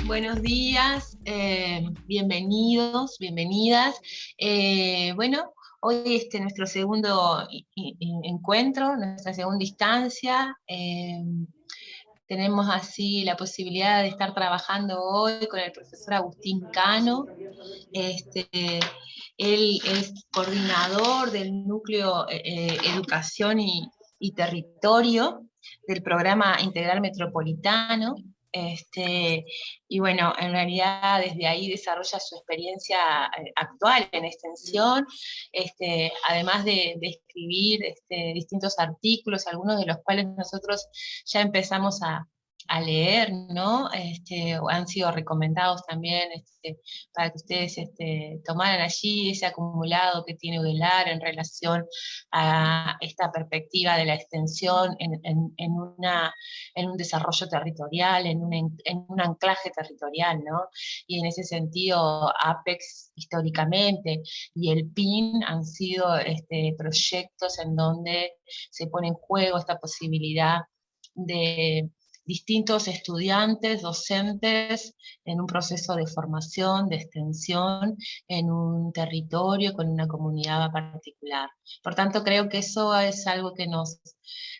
Buenos días, bienvenidos, bienvenidas. Bueno, hoy nuestro segundo encuentro, nuestra segunda instancia. Tenemos así la posibilidad de estar trabajando hoy con el profesor Agustín Cano. Este, Él es coordinador del núcleo Educación y Territorio del programa Integral Metropolitano. Y bueno, en realidad desde ahí desarrolla su experiencia actual en extensión, además de escribir distintos artículos, algunos de los cuales nosotros ya empezamos a leer, ¿no? O han sido recomendados también para que ustedes tomaran allí ese acumulado que tiene UDELAR en relación a esta perspectiva de la extensión en un desarrollo territorial, en un anclaje territorial, ¿no? Y en ese sentido, APEX históricamente y el PIN han sido proyectos en donde se pone en juego esta posibilidad de distintos estudiantes, docentes, en un proceso de formación, de extensión, en un territorio con una comunidad particular. Por tanto, creo que eso es algo que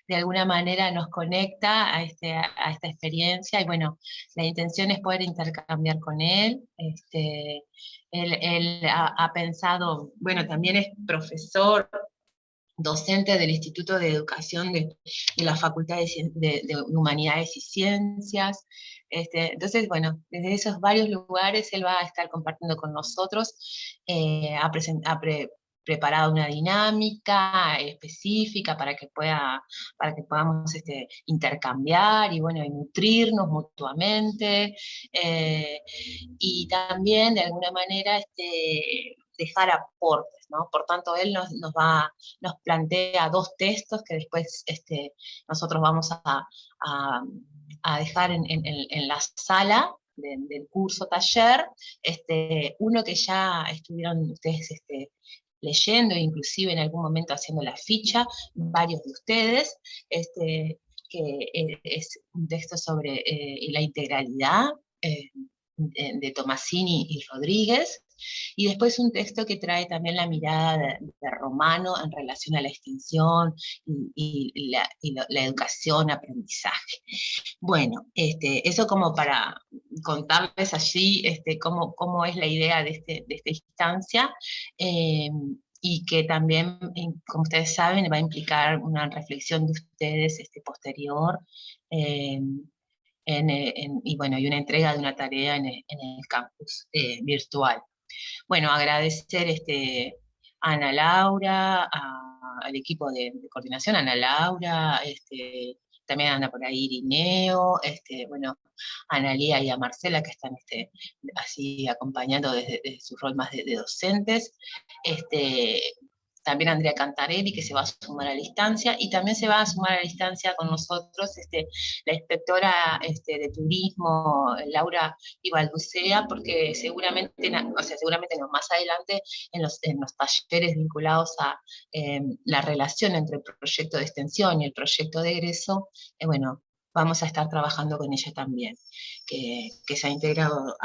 de alguna manera nos conecta a esta experiencia, y bueno, la intención es poder intercambiar con él. Él ha pensado, bueno, también es profesor, docente del Instituto de Educación de la Facultad de Humanidades y Ciencias. Entonces, bueno, desde esos varios lugares él va a estar compartiendo con nosotros, preparado una dinámica específica para que podamos intercambiar y, bueno, y nutrirnos mutuamente, y también de alguna manera dejar aportes, ¿no? Por tanto, él nos plantea dos textos que después nosotros vamos a dejar en la sala del curso taller, uno que ya estuvieron ustedes leyendo, inclusive en algún momento haciendo la ficha, varios de ustedes, que es un texto sobre la integralidad, de Tomasini y Rodríguez, y después un texto que trae también la mirada de Romano en relación a la extinción la educación, aprendizaje. Bueno, eso como para contarles allí cómo es la idea de esta instancia, eh, y que también, como ustedes saben, va a implicar una reflexión de ustedes posterior, eh, y bueno, y una entrega de una tarea en el campus virtual. Bueno, agradecer a Ana Laura, al equipo de coordinación, Ana Laura, también anda por ahí Irineo, bueno, a Analía y a Marcela, que están así acompañando desde su rol más de docentes. Este, También Andrea Cantarelli, que se va a sumar a la instancia, y también se va a sumar a la instancia con nosotros la inspectora de turismo, Laura Ibalducea, porque seguramente, o sea, seguramente no, más adelante en los talleres vinculados a la relación entre el proyecto de extensión y el proyecto de egreso, bueno, vamos a estar trabajando con ella también, que se ha integrado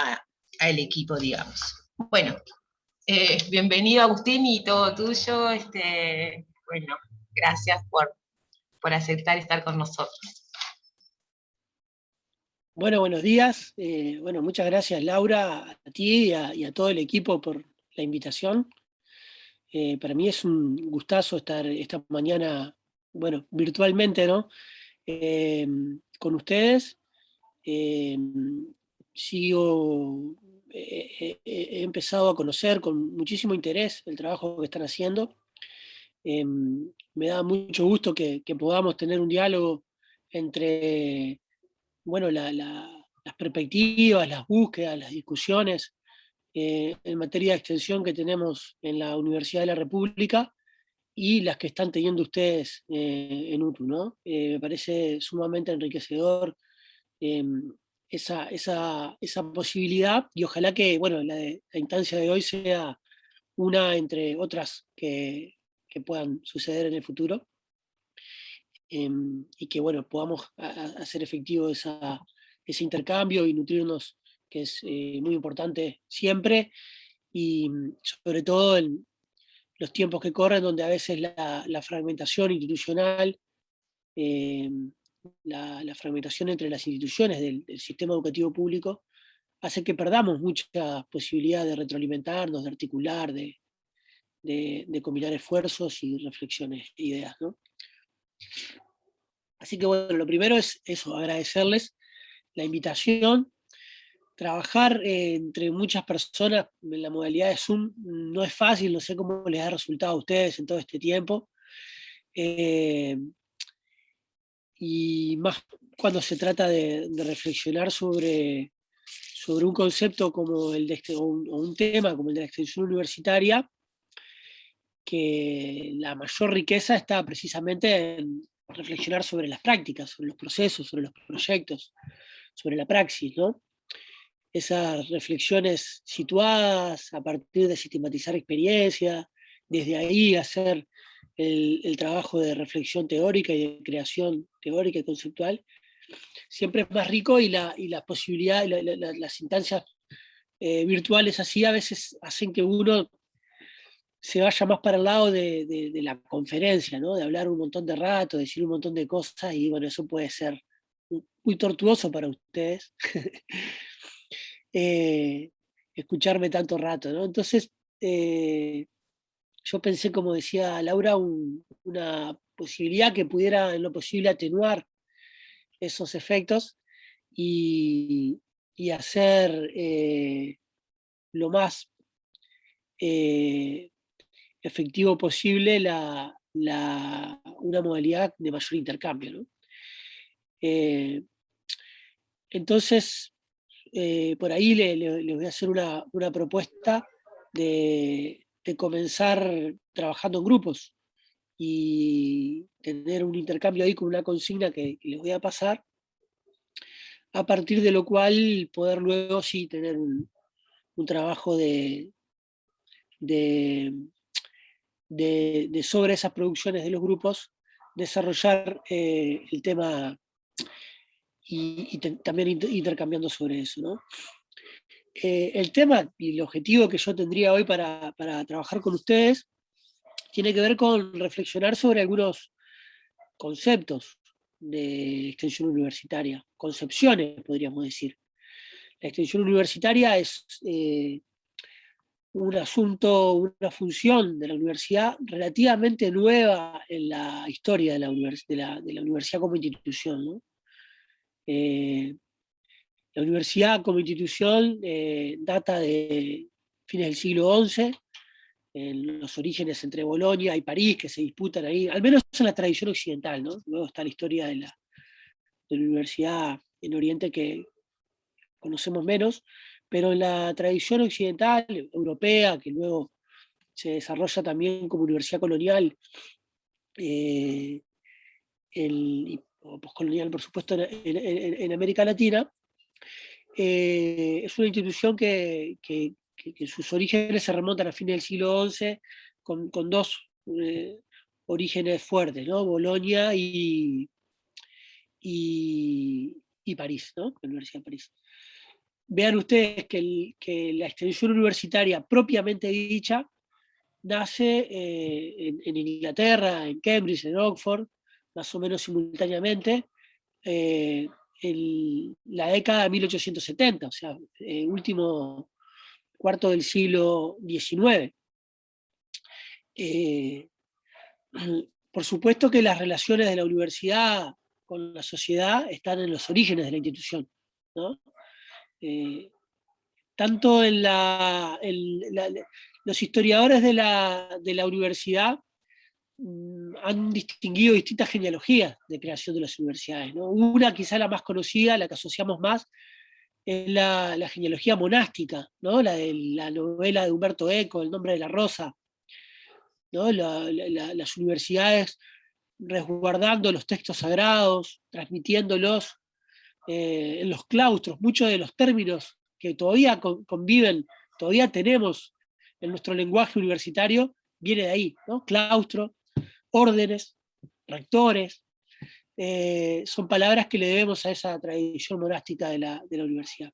al equipo, digamos. Bueno, bienvenido Agustín, y todo tuyo. Bueno, gracias por aceptar estar con nosotros. Bueno, buenos días. Bueno, muchas gracias, Laura, a ti y a todo el equipo por la invitación. Para mí es un gustazo estar esta mañana, bueno, virtualmente, ¿no? Con ustedes. Eh, Sigo, he empezado a conocer con muchísimo interés el trabajo que están haciendo. Me da mucho gusto que podamos tener un diálogo entre, bueno, las perspectivas, las búsquedas, las discusiones en materia de extensión que tenemos en la Universidad de la República y las que están teniendo ustedes en UTU, ¿no? Me parece sumamente enriquecedor eh, esa posibilidad, y ojalá que, bueno, la instancia de hoy sea una entre otras que puedan suceder en el futuro, y que, bueno, podamos hacer efectivo ese intercambio y nutrirnos que es muy importante siempre, y sobre todo en los tiempos que corren, donde a veces la fragmentación institucional, eh, la fragmentación entre las instituciones del sistema educativo público, hace que perdamos mucha posibilidad de retroalimentarnos, de articular, de combinar esfuerzos y reflexiones e ideas, ¿no? Así que bueno, lo primero es eso, agradecerles la invitación. Trabajar entre muchas personas en la modalidad de Zoom no es fácil, no sé cómo les ha resultado a ustedes en todo este tiempo. Eh, y más cuando se trata de reflexionar sobre un concepto como el de o un tema como el de la extensión universitaria, que la mayor riqueza está precisamente en reflexionar sobre las prácticas, sobre los procesos, sobre los proyectos, sobre la praxis, ¿no? Esas reflexiones situadas a partir de sistematizar experiencia, desde ahí hacer el trabajo de reflexión teórica y de creación teórica y conceptual, siempre es más rico, y la posibilidad, las instancias virtuales así a veces hacen que uno se vaya más para el lado de la conferencia, ¿no? De hablar un montón de rato, decir un montón de cosas, y bueno, eso puede ser muy tortuoso para ustedes. eh, Escucharme tanto rato, ¿no? Entonces, yo pensé, como decía Laura, una posibilidad que pudiera en lo posible atenuar esos efectos, y, y hacer lo más eh, efectivo posible una modalidad de mayor intercambio, ¿no? Eh, entonces, por ahí les voy a hacer una propuesta de comenzar trabajando en grupos y tener un intercambio ahí con una consigna que les voy a pasar, a partir de lo cual poder luego sí tener un trabajo de, sobre esas producciones de los grupos, desarrollar el tema y también intercambiando sobre eso, ¿no? El tema y el objetivo que yo tendría hoy para trabajar con ustedes tiene que ver con reflexionar sobre algunos conceptos de extensión universitaria, concepciones, podríamos decir. La extensión universitaria es un asunto, una función de la universidad relativamente nueva en la historia de la universidad como institución, ¿no? La universidad como institución data de fines del siglo XI, en los orígenes entre Bolonia y París, que se disputan ahí, al menos en la tradición occidental, ¿no? Luego está la historia de la universidad en Oriente, que conocemos menos, pero en la tradición occidental, europea, que luego se desarrolla también como universidad colonial, eh, o poscolonial, por supuesto, en América Latina, es una institución que sus orígenes se remontan a fines del siglo XI, con dos orígenes fuertes, ¿no? Bolonia y París, ¿no? La Universidad de París. Vean ustedes que la extensión universitaria propiamente dicha nace en Inglaterra, en Cambridge, en Oxford, más o menos simultáneamente, en la década de 1870, o sea, último cuarto del siglo XIX. Por supuesto que las relaciones de la universidad con la sociedad están en los orígenes de la institución, ¿no? Tanto los historiadores de la universidad han distinguido distintas genealogías de creación de las universidades, ¿no? Una, quizá la más conocida, la que asociamos más, es la genealogía monástica, ¿no? La de la novela de Humberto Eco, El nombre de la rosa, ¿no? Las universidades resguardando los textos sagrados, transmitiéndolos en los claustros. Muchos de los términos que todavía conviven, todavía tenemos en nuestro lenguaje universitario, viene de ahí, ¿no? Claustro, órdenes, rectores, son palabras que le debemos a esa tradición monástica de la universidad.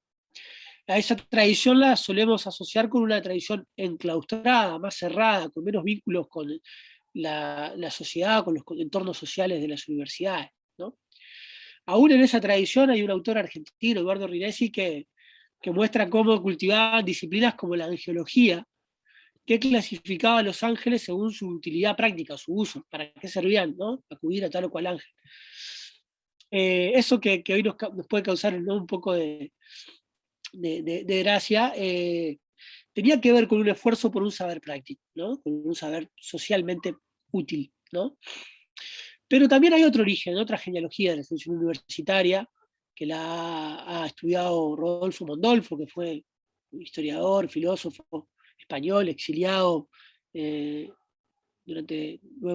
a esa tradición la solemos asociar con una tradición enclaustrada, más cerrada, con menos vínculos con la sociedad, con los entornos sociales de las universidades, ¿no? Aún en esa tradición hay un autor argentino, Eduardo Rinesi, que muestra cómo cultivaban disciplinas como la angiología, que clasificaba a los ángeles según su utilidad práctica, su uso, para qué servían, ¿no? Acudir a tal o cual ángel. Eso que hoy nos puede causar, ¿no?, un poco de gracia, tenía que ver con un esfuerzo por un saber práctico, ¿no? Con un saber socialmente útil, ¿no? Pero también hay otro origen, otra genealogía de la extensión universitaria, que la ha estudiado Rodolfo Mondolfo, que fue un historiador, filósofo español, exiliado luego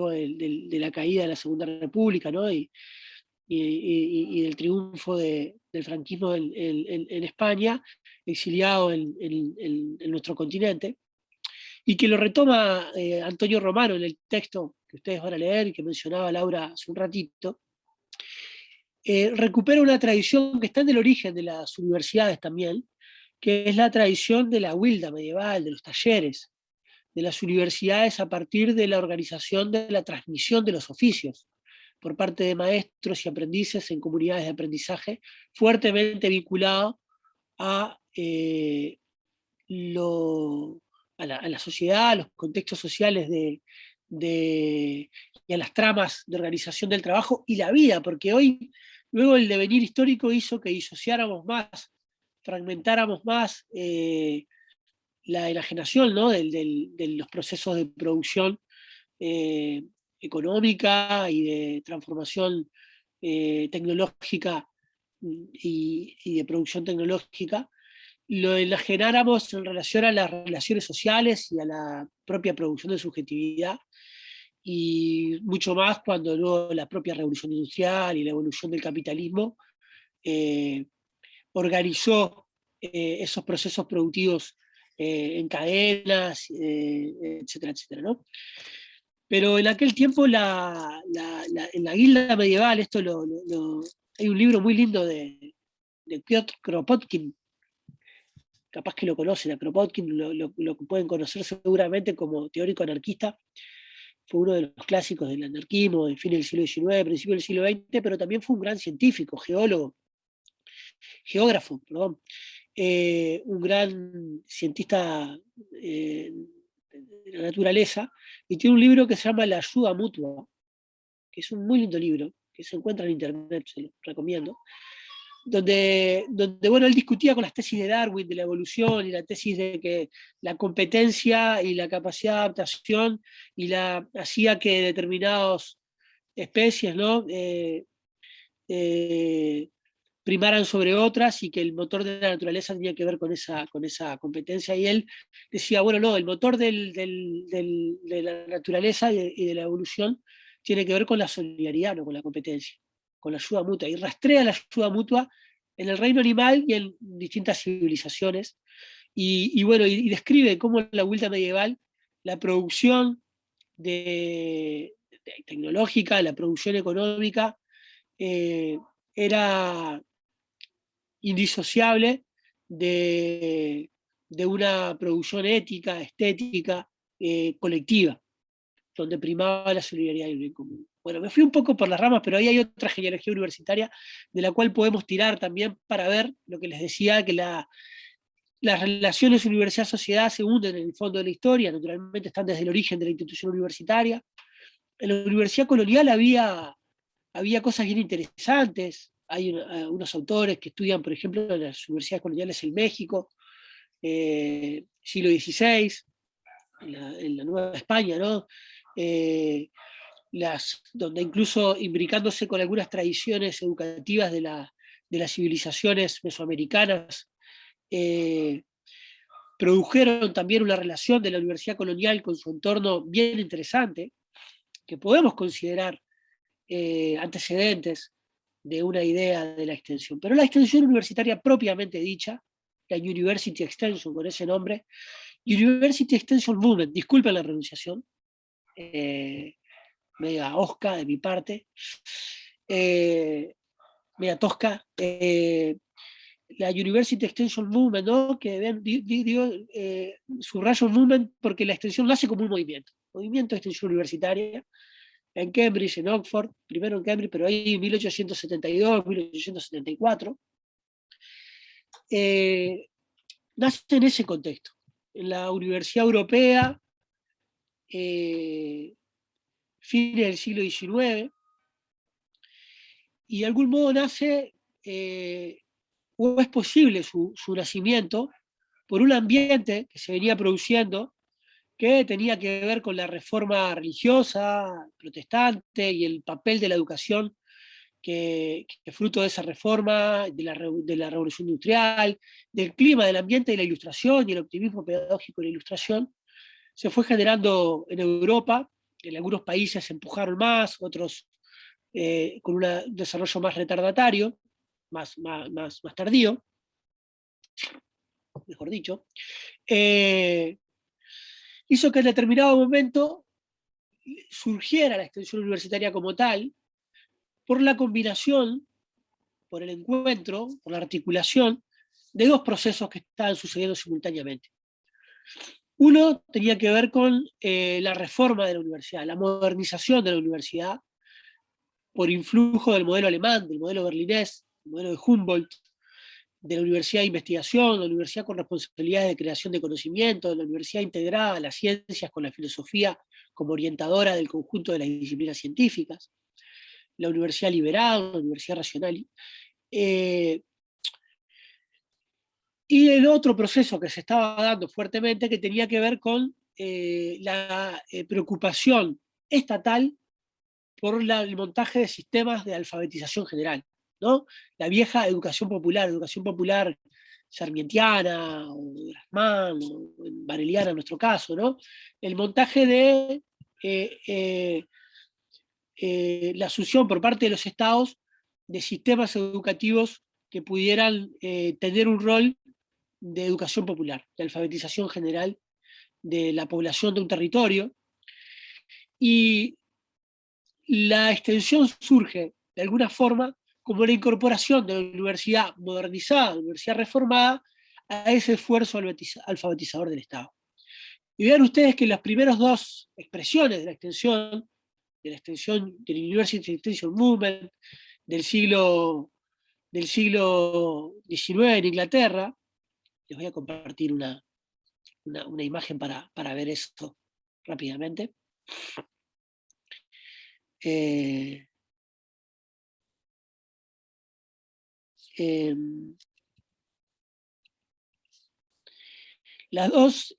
de la caída de la Segunda República, ¿no? Y del triunfo del franquismo en España, exiliado en nuestro continente, y que lo retoma Antonio Romano en el texto que ustedes van a leer y que mencionaba Laura hace un ratito. Recupera una tradición que está en el origen de las universidades también, que es la tradición de la huilda medieval, de los talleres, de las universidades a partir de la organización de la transmisión de los oficios por parte de maestros y aprendices en comunidades de aprendizaje, fuertemente vinculado a, a la sociedad, a los contextos sociales y a las tramas de organización del trabajo y la vida, porque hoy, luego el devenir histórico hizo que disociáramos más, fragmentáramos más la enajenación, ¿no?, de los procesos de producción eh, económica y de transformación tecnológica y de producción tecnológica, lo enajenáramos en relación a las relaciones sociales y a la propia producción de subjetividad, y mucho más cuando luego la propia revolución industrial y la evolución del capitalismo eh, organizó esos procesos productivos en cadenas, etcétera, etcétera, ¿no? Pero en aquel tiempo, en la guilda medieval, hay un libro muy lindo de Piotr Kropotkin, capaz que lo conocen a Kropotkin, lo pueden conocer seguramente como teórico anarquista. Fue uno de los clásicos del anarquismo en fin del siglo XIX, principio del siglo XX, pero también fue un gran científico, geógrafo, perdón, un gran cientista de la naturaleza, y tiene un libro que se llama La ayuda mutua, que es un muy lindo libro, que se encuentra en internet, se lo recomiendo, donde bueno, él discutía con las tesis de Darwin de la evolución y la tesis de que la competencia y la capacidad de adaptación hacía que determinadas especies, ¿no?, primaran sobre otras, y que el motor de la naturaleza tenía que ver con esa competencia. Y él decía, bueno, no, el motor de la naturaleza y de la evolución tiene que ver con la solidaridad, no con la competencia, con la ayuda mutua. Y rastrea la ayuda mutua en el reino animal y en distintas civilizaciones. Bueno, y describe cómo en la vuelta medieval la producción tecnológica, la producción económica, era indisociable de una producción ética, estética, colectiva, donde primaba la solidaridad y el bien común. Bueno, me fui un poco por las ramas, pero ahí hay otra genealogía universitaria de la cual podemos tirar también para ver lo que les decía, que las relaciones universidad-sociedad se hunden en el fondo de la historia, naturalmente están desde el origen de la institución universitaria. En la universidad colonial había cosas bien interesantes. Hay unos autores que estudian, por ejemplo, en las universidades coloniales en México, siglo XVI, en la Nueva España, ¿no? Donde incluso imbricándose con algunas tradiciones educativas de las civilizaciones mesoamericanas, produjeron también una relación de la universidad colonial con su entorno bien interesante, que podemos considerar antecedentes de una idea de la extensión. Pero la extensión universitaria propiamente dicha, la University Extension con ese nombre, University Extension Movement, disculpen la pronunciación, media osca de mi parte, media tosca, la University Extension Movement, ¿no? Que digo, subrayo movement porque la extensión nace como un movimiento de extensión universitaria, en Cambridge, en Oxford, primero en Cambridge, pero ahí en 1872, 1874, nace en ese contexto, en la Universidad Europea, fines del siglo XIX, y de algún modo nace, o es posible su nacimiento, por un ambiente que se venía produciendo que tenía que ver con la reforma religiosa protestante y el papel de la educación que fruto de esa reforma, de la revolución industrial, del clima, del ambiente y la ilustración y el optimismo pedagógico de la ilustración, se fue generando en Europa. En algunos países se empujaron más, otros con un desarrollo más retardatario, más tardío, mejor dicho, hizo que en determinado momento surgiera la extensión universitaria como tal, por la combinación, por el encuentro, por la articulación de dos procesos que estaban sucediendo simultáneamente. Uno tenía que ver con la reforma de la universidad, la modernización de la universidad, por influjo del modelo alemán, del modelo berlinés, del modelo de Humboldt, de la universidad de investigación, la universidad con responsabilidades de creación de conocimiento, de la universidad integrada a las ciencias con la filosofía como orientadora del conjunto de las disciplinas científicas, la universidad liberal, la universidad racional. Y el otro proceso que se estaba dando fuertemente que tenía que ver con la preocupación estatal por el montaje de sistemas de alfabetización general, ¿no? La vieja educación popular sarmientiana, o Grassmann, o bareliana en nuestro caso, ¿no? El montaje de la asunción por parte de los estados de sistemas educativos que pudieran tener un rol de educación popular, de alfabetización general de la población de un territorio. Y la extensión surge, de alguna forma, como la incorporación de la universidad modernizada, la universidad reformada, a ese esfuerzo alfabetizador del Estado. Y vean ustedes que las primeras dos expresiones de la extensión del University Extension Movement del siglo XIX en Inglaterra, les voy a compartir una imagen para ver esto rápidamente. Las dos,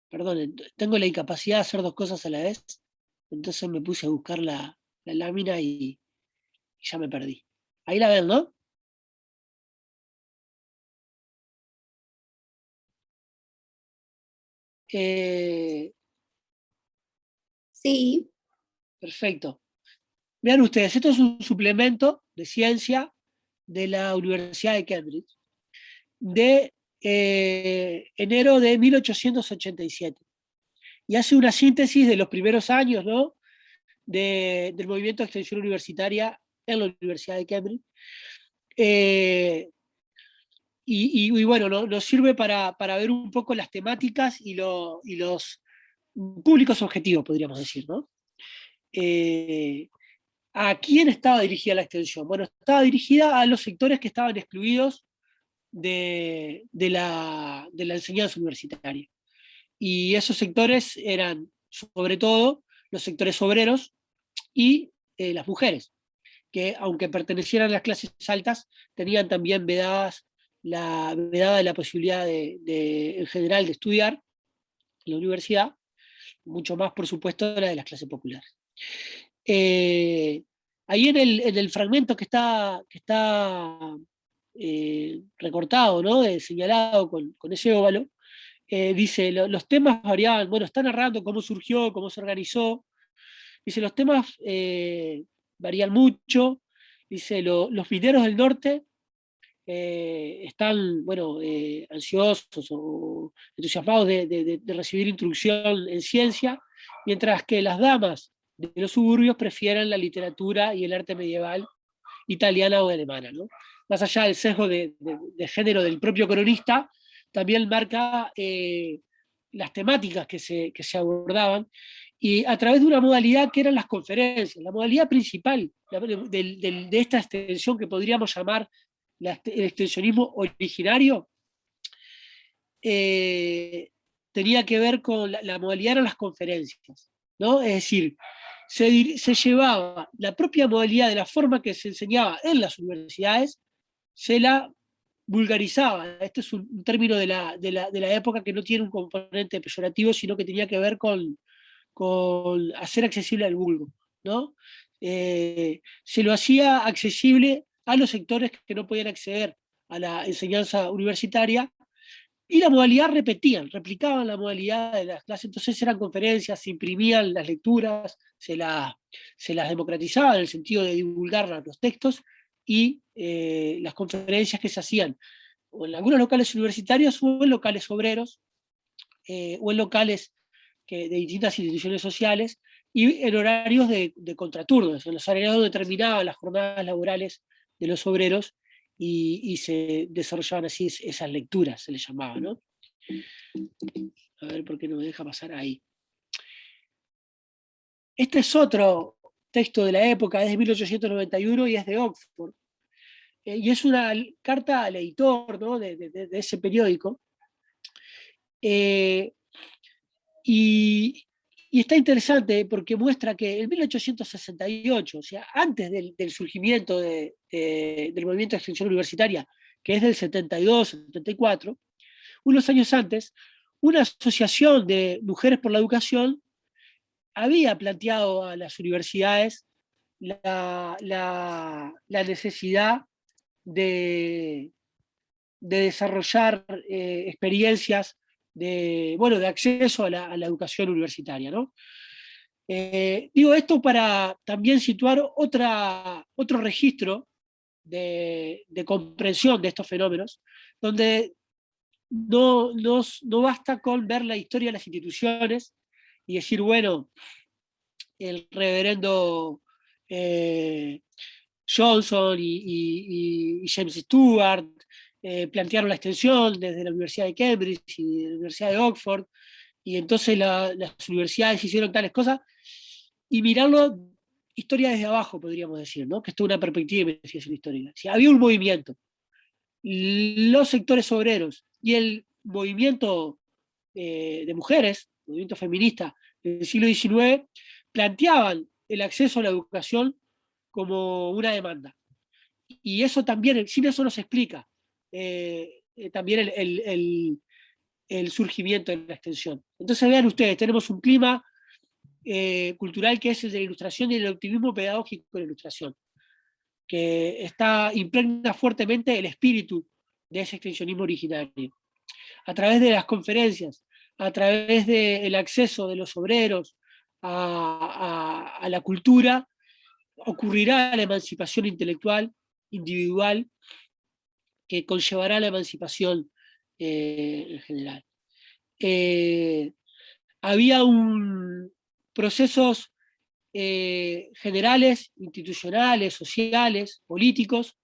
perdón, tengo la incapacidad de hacer dos cosas a la vez, entonces me puse a buscar la lámina y ya me perdí. Ahí la ven, ¿no? Sí. Perfecto. Vean ustedes, esto es un suplemento de ciencia de la Universidad de Cambridge de enero de 1887. Y hace una síntesis de los primeros años, ¿no? Del movimiento de extensión universitaria en la Universidad de Cambridge. Y bueno, nos sirve para ver un poco las temáticas y los públicos objetivos, podríamos decir, ¿no? ¿A quién estaba dirigida la extensión? Bueno, estaba dirigida a los sectores que estaban excluidos de la enseñanza universitaria. Y esos sectores eran, sobre todo, los sectores obreros y las mujeres, que aunque pertenecieran a las clases altas, tenían también vedada la posibilidad en general de estudiar en la universidad, mucho más, por supuesto, la de las clases populares. Ahí en el fragmento que está recortado, ¿no? Señalado con ese óvalo, dice, los temas variaban, bueno, está narrando cómo surgió, cómo se organizó, dice, los temas varían mucho, dice, los mineros del norte están, bueno, ansiosos o entusiasmados de recibir instrucción en ciencia, mientras que las damas de los suburbios prefieren la literatura y el arte medieval italiana o alemana, ¿no? Más allá del sesgo de género del propio cronista, también marca las temáticas que se abordaban, y a través de una modalidad que eran las conferencias, la modalidad principal de esta extensión que podríamos llamar el extensionismo originario, tenía que ver con la modalidad de las conferencias, ¿no? Es decir, se llevaba la propia modalidad de la forma que se enseñaba en las universidades, se la vulgarizaba. Este es un término de la época que no tiene un componente peyorativo, sino que tenía que ver con hacer accesible al vulgo, ¿no? Se lo hacía accesible a los sectores que no podían acceder a la enseñanza universitaria, y la modalidad replicaban la modalidad de las clases. Entonces eran conferencias, se imprimían las lecturas, se las democratizaban en el sentido de divulgar los textos, y las conferencias que se hacían o en algunos locales universitarios o en locales obreros, o en locales de distintas instituciones sociales, y en horarios de contraturnos, en los horarios donde terminaban las jornadas laborales de los obreros, y se desarrollaban así esas lecturas, se les llamaba, ¿no? A ver por qué no me deja pasar ahí. Este es otro texto de la época, es de 1891 y es de Oxford. Y es una carta al editor, ¿no?, de ese periódico. Y está interesante porque muestra que en 1868, o sea, antes del surgimiento del movimiento de extensión universitaria, que es del 72, 74, unos años antes, una asociación de mujeres por la educación había planteado a las universidades la necesidad de desarrollar experiencias de acceso a la educación universitaria, ¿no? Digo esto para también situar otro registro de comprensión de estos fenómenos, donde no basta con ver la historia de las instituciones y decir, bueno, el reverendo Johnson y James Stewart plantearon la extensión desde la Universidad de Cambridge y la Universidad de Oxford, y entonces las universidades hicieron tales cosas, y mirarlo historia desde abajo, podríamos decir, ¿no? Que es toda una perspectiva de investigación histórica. Si había un movimiento, los sectores obreros y el movimiento de mujeres, el movimiento feminista del siglo XIX, planteaban el acceso a la educación como una demanda. Y eso también, sin eso no se explica también el surgimiento de la extensión. Entonces vean ustedes, tenemos un clima cultural que es el de la ilustración y el optimismo pedagógico de la ilustración, que impregna fuertemente el espíritu de ese extensionismo originario. A través de las conferencias, a través del acceso de los obreros a la cultura, ocurrirá la emancipación intelectual, individual, que conllevará la emancipación en general. Había procesos generales, institucionales, sociales, políticos,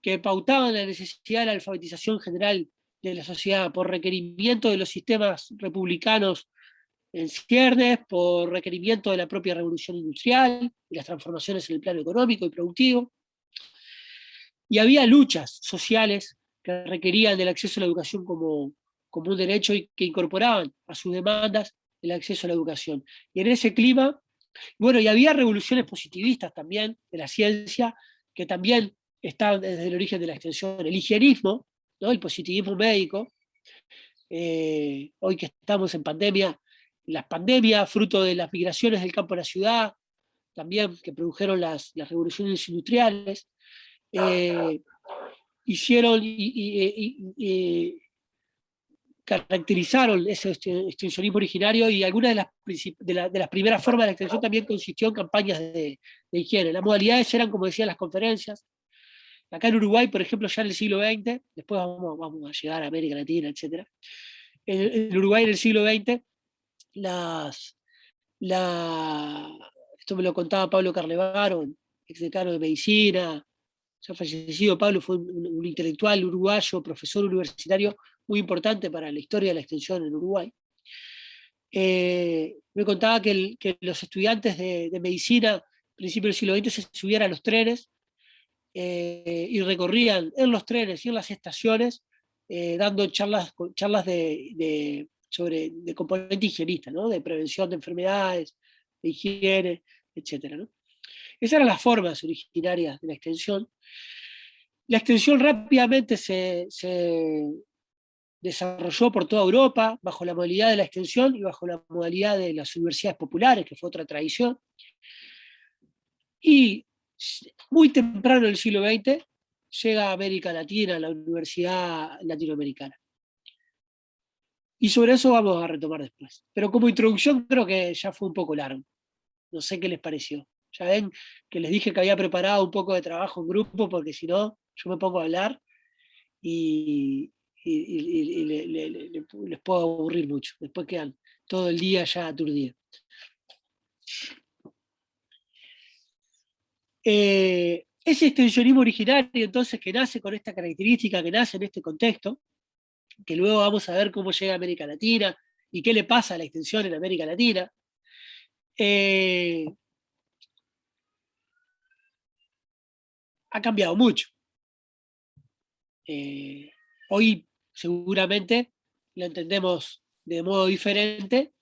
que pautaban la necesidad de la alfabetización general de la sociedad por requerimiento de los sistemas republicanos en ciernes, por requerimiento de la propia revolución industrial y las transformaciones en el plano económico y productivo. Y había luchas sociales que requerían del acceso a la educación como un derecho, y que incorporaban a sus demandas el acceso a la educación. Y en ese clima, bueno, y había revoluciones positivistas también de la ciencia, que también estaban desde el origen de la extensión. El higienismo, ¿no?, el positivismo médico. Hoy que estamos en pandemia, las pandemias, fruto de las migraciones del campo a la ciudad, también que produjeron las revoluciones industriales, hicieron y caracterizaron ese extensionismo originario, y algunas de las primeras formas de la extensión también consistió en campañas de higiene. Las modalidades eran, como decían, las conferencias. Acá en Uruguay, por ejemplo, ya en el siglo XX, después vamos a llegar a América Latina, etc. En Uruguay en el siglo XX, esto me lo contaba Pablo Carlevaro, exdecano de Medicina, ya fallecido Pablo, fue un intelectual uruguayo, profesor universitario muy importante para la historia de la extensión en Uruguay. Me contaba que los estudiantes de medicina a principios del siglo XX se subían a los trenes y recorrían en los trenes y en las estaciones dando charlas de componente higienista, ¿no? De prevención de enfermedades, de higiene, etc., ¿no? Esas eran las formas originarias de la extensión. La extensión rápidamente se desarrolló por toda Europa bajo la modalidad de la extensión y bajo la modalidad de las universidades populares, que fue otra tradición. Y muy temprano en el siglo XX llega a América Latina, la Universidad Latinoamericana. Y sobre eso vamos a retomar después. Pero como introducción creo que ya fue un poco largo. No sé qué les pareció. Ya ven que les dije que había preparado un poco de trabajo en grupo, porque si no, yo me pongo a hablar y les puedo aburrir mucho. Después quedan todo el día ya aturdidos. Ese extensionismo originario, entonces, que nace con esta característica, que nace en este contexto, que luego vamos a ver cómo llega a América Latina y qué le pasa a la extensión en América Latina, ha cambiado mucho. Hoy seguramente lo entendemos de modo diferente,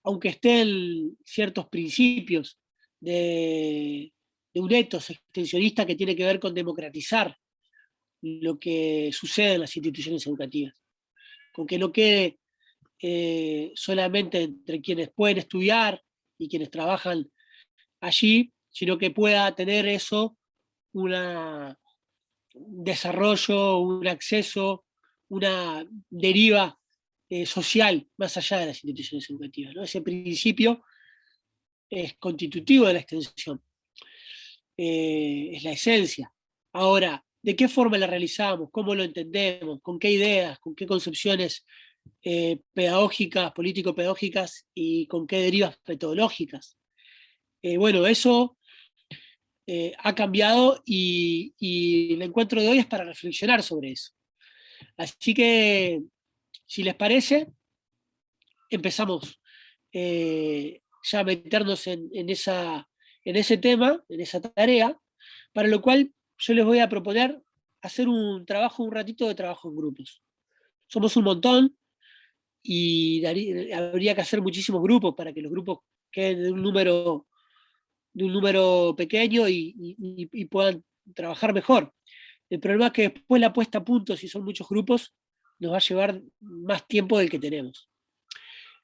aunque estén ciertos principios de un ethos extensionista que tiene que ver con democratizar lo que sucede en las instituciones educativas, con que no quede solamente entre quienes pueden estudiar y quienes trabajan allí, sino que pueda tener eso un desarrollo, un acceso, una deriva social más allá de las instituciones educativas, ¿no? Ese principio es constitutivo de la extensión, es la esencia. Ahora, ¿de qué forma la realizamos? ¿Cómo lo entendemos? ¿Con qué ideas? ¿Con qué concepciones pedagógicas, político-pedagógicas y con qué derivas metodológicas? Bueno, eso ha cambiado y el encuentro de hoy es para reflexionar sobre eso. Así que, si les parece, empezamos ya a meternos en ese tema, en esa tarea, para lo cual yo les voy a proponer hacer un ratito de trabajo en grupos. Somos un montón y habría que hacer muchísimos grupos para que los grupos queden de un número pequeño y puedan trabajar mejor. El problema es que después la puesta a punto, si son muchos grupos, nos va a llevar más tiempo del que tenemos.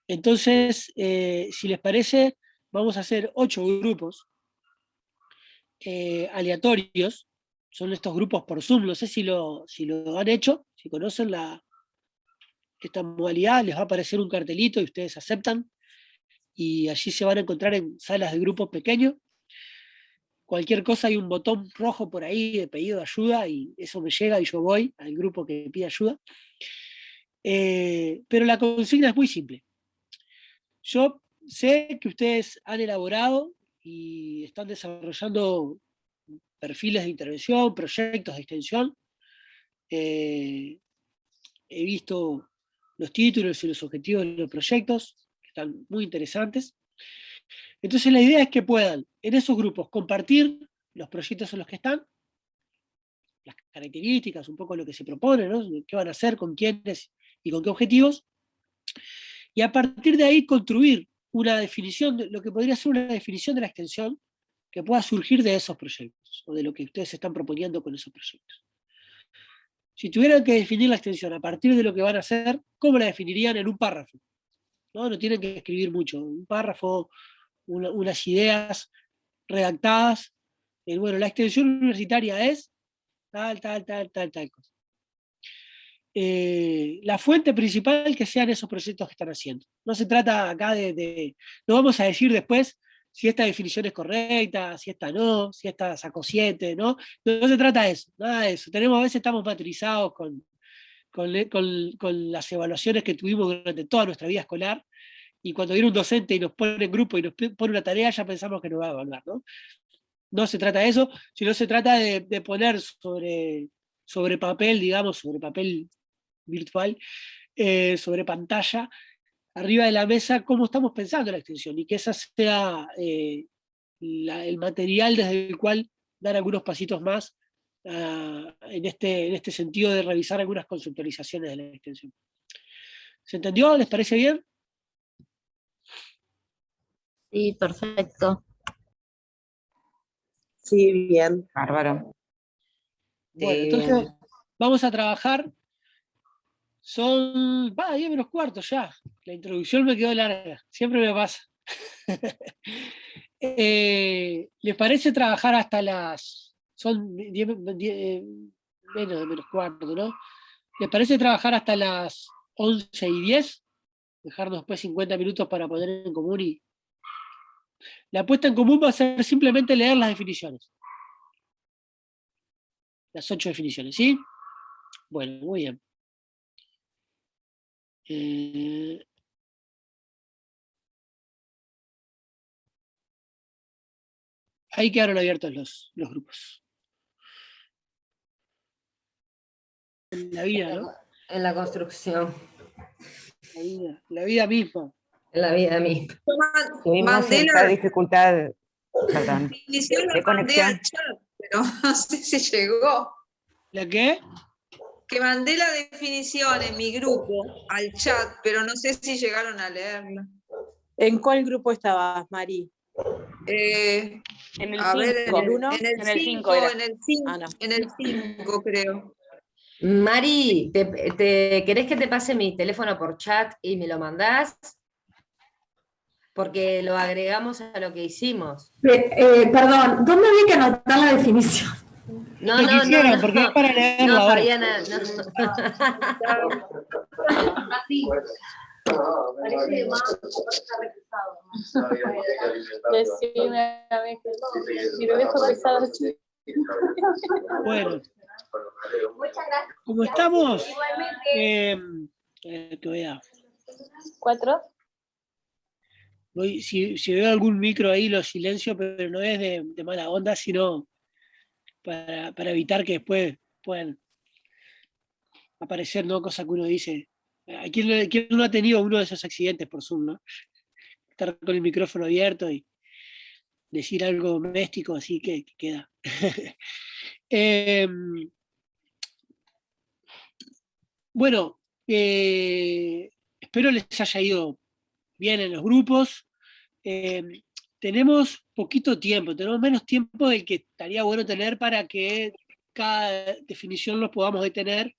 Entonces, si les parece, vamos a hacer 8 grupos aleatorios. Son estos grupos por Zoom, no sé si lo han hecho, si conocen esta modalidad, les va a aparecer un cartelito y ustedes aceptan, y allí se van a encontrar en salas de grupos pequeños. Cualquier cosa hay un botón rojo por ahí de pedido de ayuda y eso me llega y yo voy al grupo que pide ayuda. Pero la consigna es muy simple. Yo sé que ustedes han elaborado y están desarrollando perfiles de intervención, proyectos de extensión. He visto los títulos y los objetivos de los proyectos, que están muy interesantes. Entonces la idea es que puedan en esos grupos compartir los proyectos en los que están, las características, un poco lo que se propone, ¿no? Qué van a hacer, con quiénes y con qué objetivos, y a partir de ahí construir una definición, lo que podría ser una definición de la extensión que pueda surgir de esos proyectos, o de lo que ustedes están proponiendo con esos proyectos. Si tuvieran que definir la extensión a partir de lo que van a hacer, ¿cómo la definirían en un párrafo? No tienen que escribir mucho, un párrafo, unas ideas redactadas. Bueno, la extensión universitaria es tal cosa. La fuente principal que sean esos proyectos que están haciendo. No se trata acá no vamos a decir después si esta definición es correcta, si esta no, si esta sacó 7, ¿no? No se trata de eso, nada de eso. A veces estamos matrizados con las evaluaciones que tuvimos durante toda nuestra vida escolar, y cuando viene un docente y nos pone en grupo y nos pone una tarea, ya pensamos que nos va a evaluar, ¿no? no se trata de eso, sino se trata de poner sobre papel, digamos, sobre papel virtual, sobre pantalla, arriba de la mesa, cómo estamos pensando la extensión, y que esa sea el material desde el cual dar algunos pasitos más en este sentido de revisar algunas conceptualizaciones de la extensión. ¿Se entendió? ¿Les parece bien? Sí, perfecto. Sí, bien. Bárbaro. Bueno, Sí, entonces bien. vamos a trabajar. Son 10 menos cuarto ya. La introducción me quedó larga. Siempre me pasa. ¿Les parece trabajar hasta las... Son 10, menos de menos cuarto, ¿no? ¿Les parece trabajar hasta las 11:10? Dejarnos después 50 minutos para poner en común y... La puesta en común va a ser simplemente leer las definiciones. Las 8 definiciones, ¿sí? Bueno, muy bien. Ahí quedaron abiertos los grupos. En la vida, ¿no? En la construcción, La vida misma. en la vida misma. Tuvimos Mandé cierta la dificultad, perdón, definición, de la mandé conexión. al chat, pero no sé si llegó. ¿La qué? Que mandé la definición en mi grupo al chat, pero no sé si llegaron a leerla. ¿En cuál grupo estabas, Mari? Eh, En el a ver, 5. ¿En el 1? en el En el 5, cinco era. en el 5, Ah, no. en el 5 creo. Mari, ¿querés que te pase mi teléfono por chat y me lo mandás? Porque lo agregamos a lo que hicimos. Perdón, ¿dónde había que anotar la definición? No, Lo no, quisieron, no, porque es no. para leerla No, ahora. Fabiana, no. Decime a vez si lo dejo pesado así. Bueno, como estamos, que voy a... 4. Si veo algún micro ahí, lo silencio, pero no es de mala onda, sino para evitar que después puedan aparecer, ¿no? Cosas que uno dice. ¿A quién no ha tenido uno de esos accidentes por Zoom, ¿no? Estar con el micrófono abierto y decir algo doméstico, así que queda. Bueno, espero les haya ido bien en los grupos. Tenemos poquito tiempo, tenemos menos tiempo del que estaría bueno tener para que cada definición los podamos detener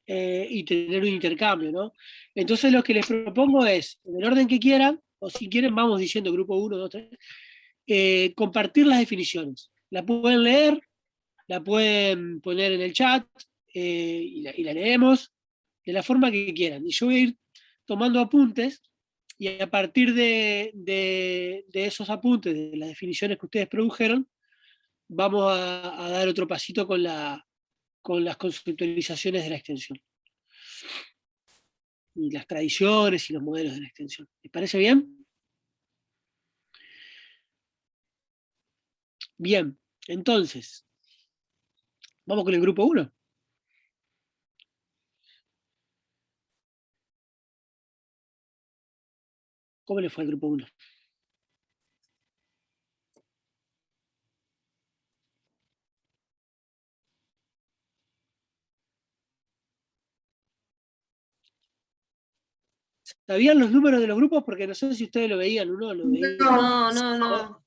y tener un intercambio, ¿no? Entonces lo que les propongo es, en el orden que quieran, o si quieren vamos diciendo grupo 1, 2, 3, compartir las definiciones. La pueden leer, la pueden poner en el chat y la leemos de la forma que quieran. Y yo voy a ir tomando apuntes y a partir de esos apuntes, de las definiciones que ustedes produjeron, vamos a dar otro pasito con las conceptualizaciones de la extensión. Y las tradiciones y los modelos de la extensión. ¿Les parece bien? Bien, entonces, vamos con el grupo 1. ¿Cómo le fue al grupo 1? ¿Sabían los números de los grupos? Porque no sé si ustedes lo veían o no lo veían. No.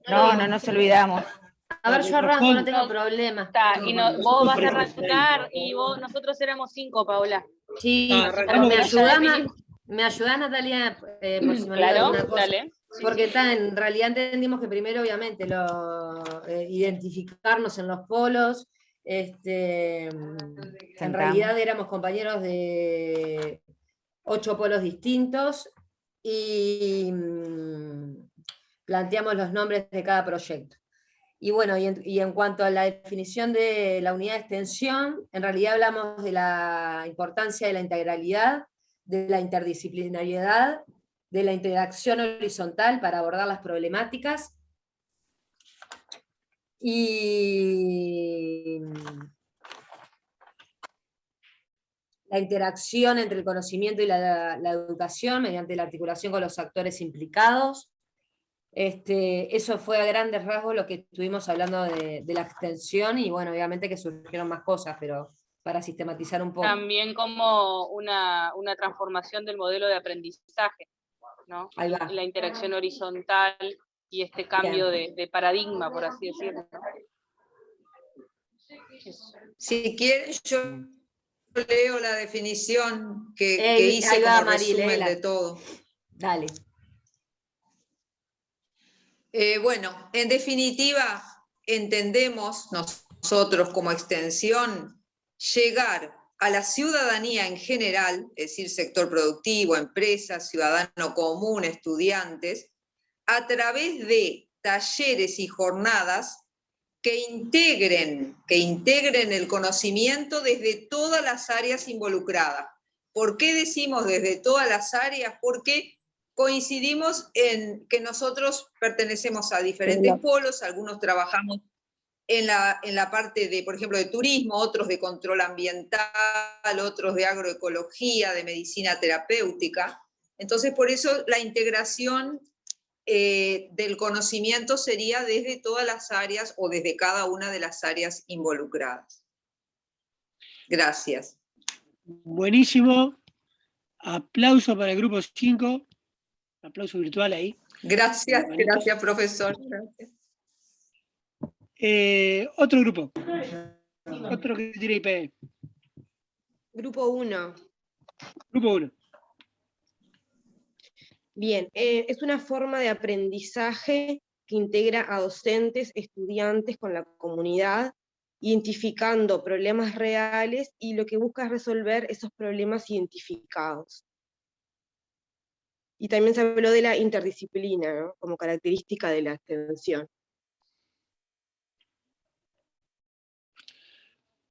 No nos olvidamos. A ver, yo arranco, no tengo problema. Está, y vos vas a arrancar y nosotros éramos 5, Paola. Sí, arrancamos ¿me ayudás, Natalia? Por si me olvido Claro, alguna cosa? dale. Porque en realidad entendimos que primero, obviamente, identificarnos en los polos. En realidad éramos compañeros de 8 polos distintos y planteamos los nombres de cada proyecto. Y bueno, y en cuanto a la definición de la unidad de extensión, en realidad hablamos de la importancia de la integralidad, de la interdisciplinariedad, de la interacción horizontal para abordar las problemáticas, Y la interacción entre el conocimiento y la educación mediante la articulación con los actores implicados. Eso fue a grandes rasgos lo que estuvimos hablando de la extensión, y bueno, obviamente que surgieron más cosas, pero para sistematizar un poco. También como una transformación del modelo de aprendizaje, ¿no? Ahí va. La interacción horizontal y este cambio de paradigma, por así decirlo. Si quieres, yo leo la definición que hice ahí va, como Mari, resumen léela. de todo. Dale. Bueno, en definitiva, entendemos nosotros como extensión llegar a la ciudadanía en general, es decir, sector productivo, empresas, ciudadano común, estudiantes, a través de talleres y jornadas que integren el conocimiento desde todas las áreas involucradas. ¿Por qué decimos desde todas las áreas? Porque coincidimos en que nosotros pertenecemos a diferentes polos, algunos trabajamos en la parte de, por ejemplo, de turismo, otros de control ambiental, otros de agroecología, de medicina terapéutica. Entonces, por eso la integración del conocimiento sería desde todas las áreas o desde cada una de las áreas involucradas. Gracias. Buenísimo. Aplauso para el grupo 5. Aplauso virtual ahí. Gracias, gracias, profesor. Gracias. Otro grupo. Otro que tira IP. Grupo 1. Grupo 1. Bien, es una forma de aprendizaje que integra a docentes, estudiantes con la comunidad, identificando problemas reales, y lo que busca es resolver esos problemas identificados. Y también se habló de la interdisciplina, ¿no?, como característica de la extensión.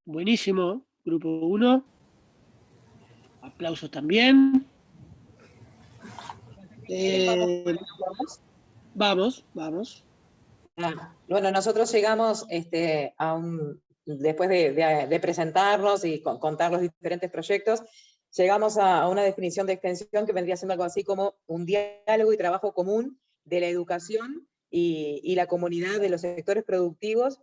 Buenísimo, grupo 1. Aplausos también. Vamos. Bueno, nosotros llegamos después de presentarnos y contar los diferentes proyectos, llegamos a una definición de extensión que vendría siendo algo así como un diálogo y trabajo común de la educación y la comunidad de los sectores productivos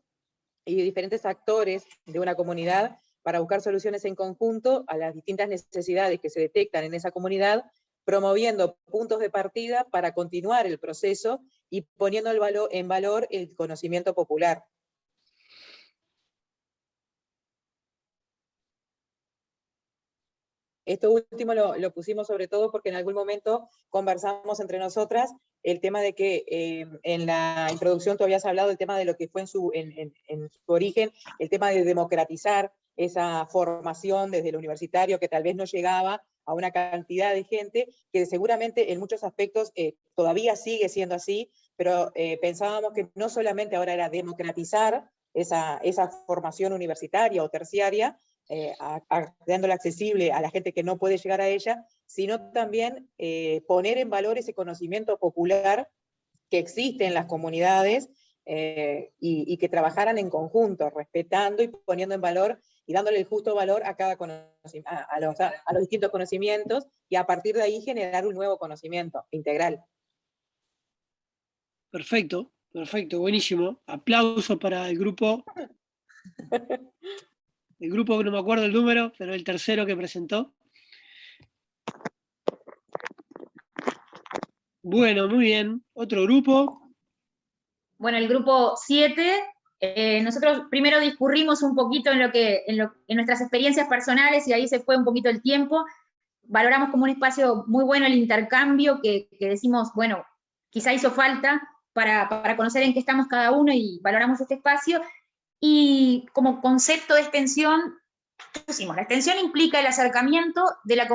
y de diferentes actores de una comunidad para buscar soluciones en conjunto a las distintas necesidades que se detectan en esa comunidad, promoviendo puntos de partida para continuar el proceso y poniendo en valor el conocimiento popular. Esto último lo pusimos sobre todo porque en algún momento conversamos entre nosotras el tema de que en la introducción tú habías hablado del tema de lo que fue en su origen, el tema de democratizar esa formación desde el universitario que tal vez no llegaba a una cantidad de gente, que seguramente en muchos aspectos todavía sigue siendo así, pero pensábamos que no solamente ahora era democratizar esa formación universitaria o terciaria, dándola accesible a la gente que no puede llegar a ella, sino también poner en valor ese conocimiento popular que existe en las comunidades y que trabajaran en conjunto, respetando y poniendo en valor y dándole el justo valor a cada a los distintos conocimientos, y a partir de ahí generar un nuevo conocimiento integral. Perfecto, buenísimo. Aplauso para el grupo. El grupo, no me acuerdo el número, pero el tercero que presentó. Bueno, muy bien. Otro grupo. Bueno, el grupo 7, nosotros primero discurrimos un poquito en nuestras experiencias personales, y ahí se fue un poquito el tiempo. Valoramos como un espacio muy bueno el intercambio, que decimos, bueno, quizá hizo falta para conocer en qué estamos cada uno, y valoramos este espacio. Y como concepto de extensión, pusimos, la extensión implica el acercamiento de las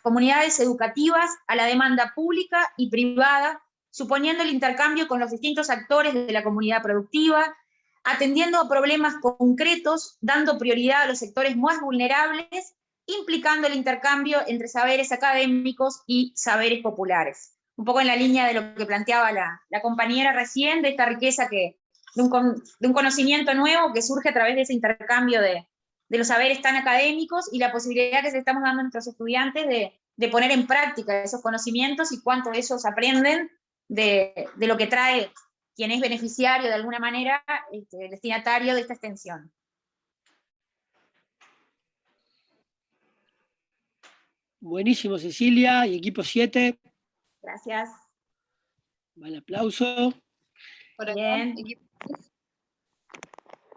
comunidades educativas a la demanda pública y privada, suponiendo el intercambio con los distintos actores de la comunidad productiva, atendiendo a problemas concretos, dando prioridad a los sectores más vulnerables, implicando el intercambio entre saberes académicos y saberes populares. Un poco en la línea de lo que planteaba la compañera recién, de esta riqueza que un conocimiento nuevo que surge a través de ese intercambio de los saberes tan académicos y la posibilidad que se estamos dando a nuestros estudiantes de poner en práctica esos conocimientos y cuánto ellos aprenden de lo que trae quien es beneficiario de alguna manera, el destinatario de esta extensión. Buenísimo, Cecilia, y equipo 7. Gracias. Vale, aplauso. Por acá, Bien.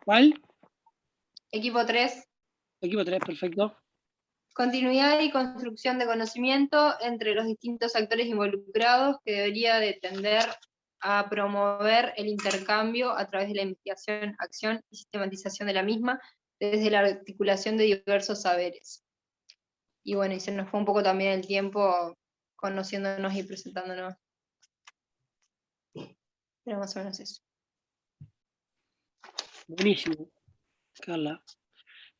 ¿Cuál? Equipo 3. Equipo 3, perfecto. Continuidad y construcción de conocimiento entre los distintos actores involucrados que debería de tender a promover el intercambio a través de la investigación, acción y sistematización de la misma desde la articulación de diversos saberes. Y bueno, y se nos fue un poco también el tiempo conociéndonos y presentándonos. Pero más o menos eso. Buenísimo, Carla.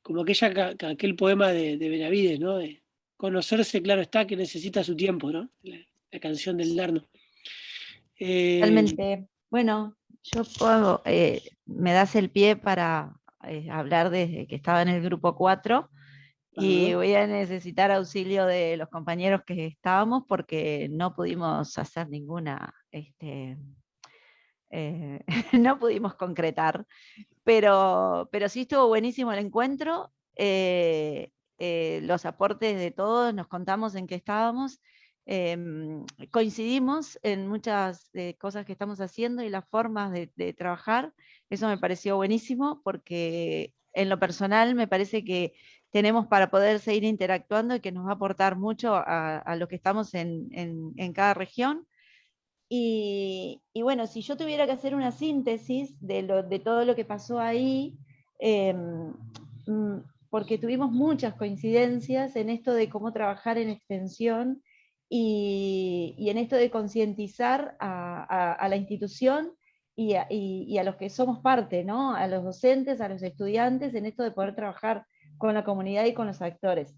Como aquel poema de Benavides, ¿no? De conocerse, claro está, que necesita su tiempo, ¿no? La canción del Darno. Realmente, bueno, yo puedo, me das el pie para hablar desde que estaba en el grupo 4 y voy a necesitar auxilio de los compañeros que estábamos porque no pudimos hacer ninguna, no pudimos concretar, pero sí estuvo buenísimo el encuentro, los aportes de todos, nos contamos en qué estábamos. Coincidimos en muchas cosas que estamos haciendo y las formas de trabajar. Eso me pareció buenísimo porque en lo personal me parece que tenemos para poder seguir interactuando y que nos va a aportar mucho a lo que estamos en cada región. Y bueno, si yo tuviera que hacer una síntesis de todo lo que pasó ahí, porque tuvimos muchas coincidencias en esto de cómo trabajar en extensión, y en esto de concientizar a la institución y a los que somos parte, ¿no? A los docentes, a los estudiantes, en esto de poder trabajar con la comunidad y con los actores.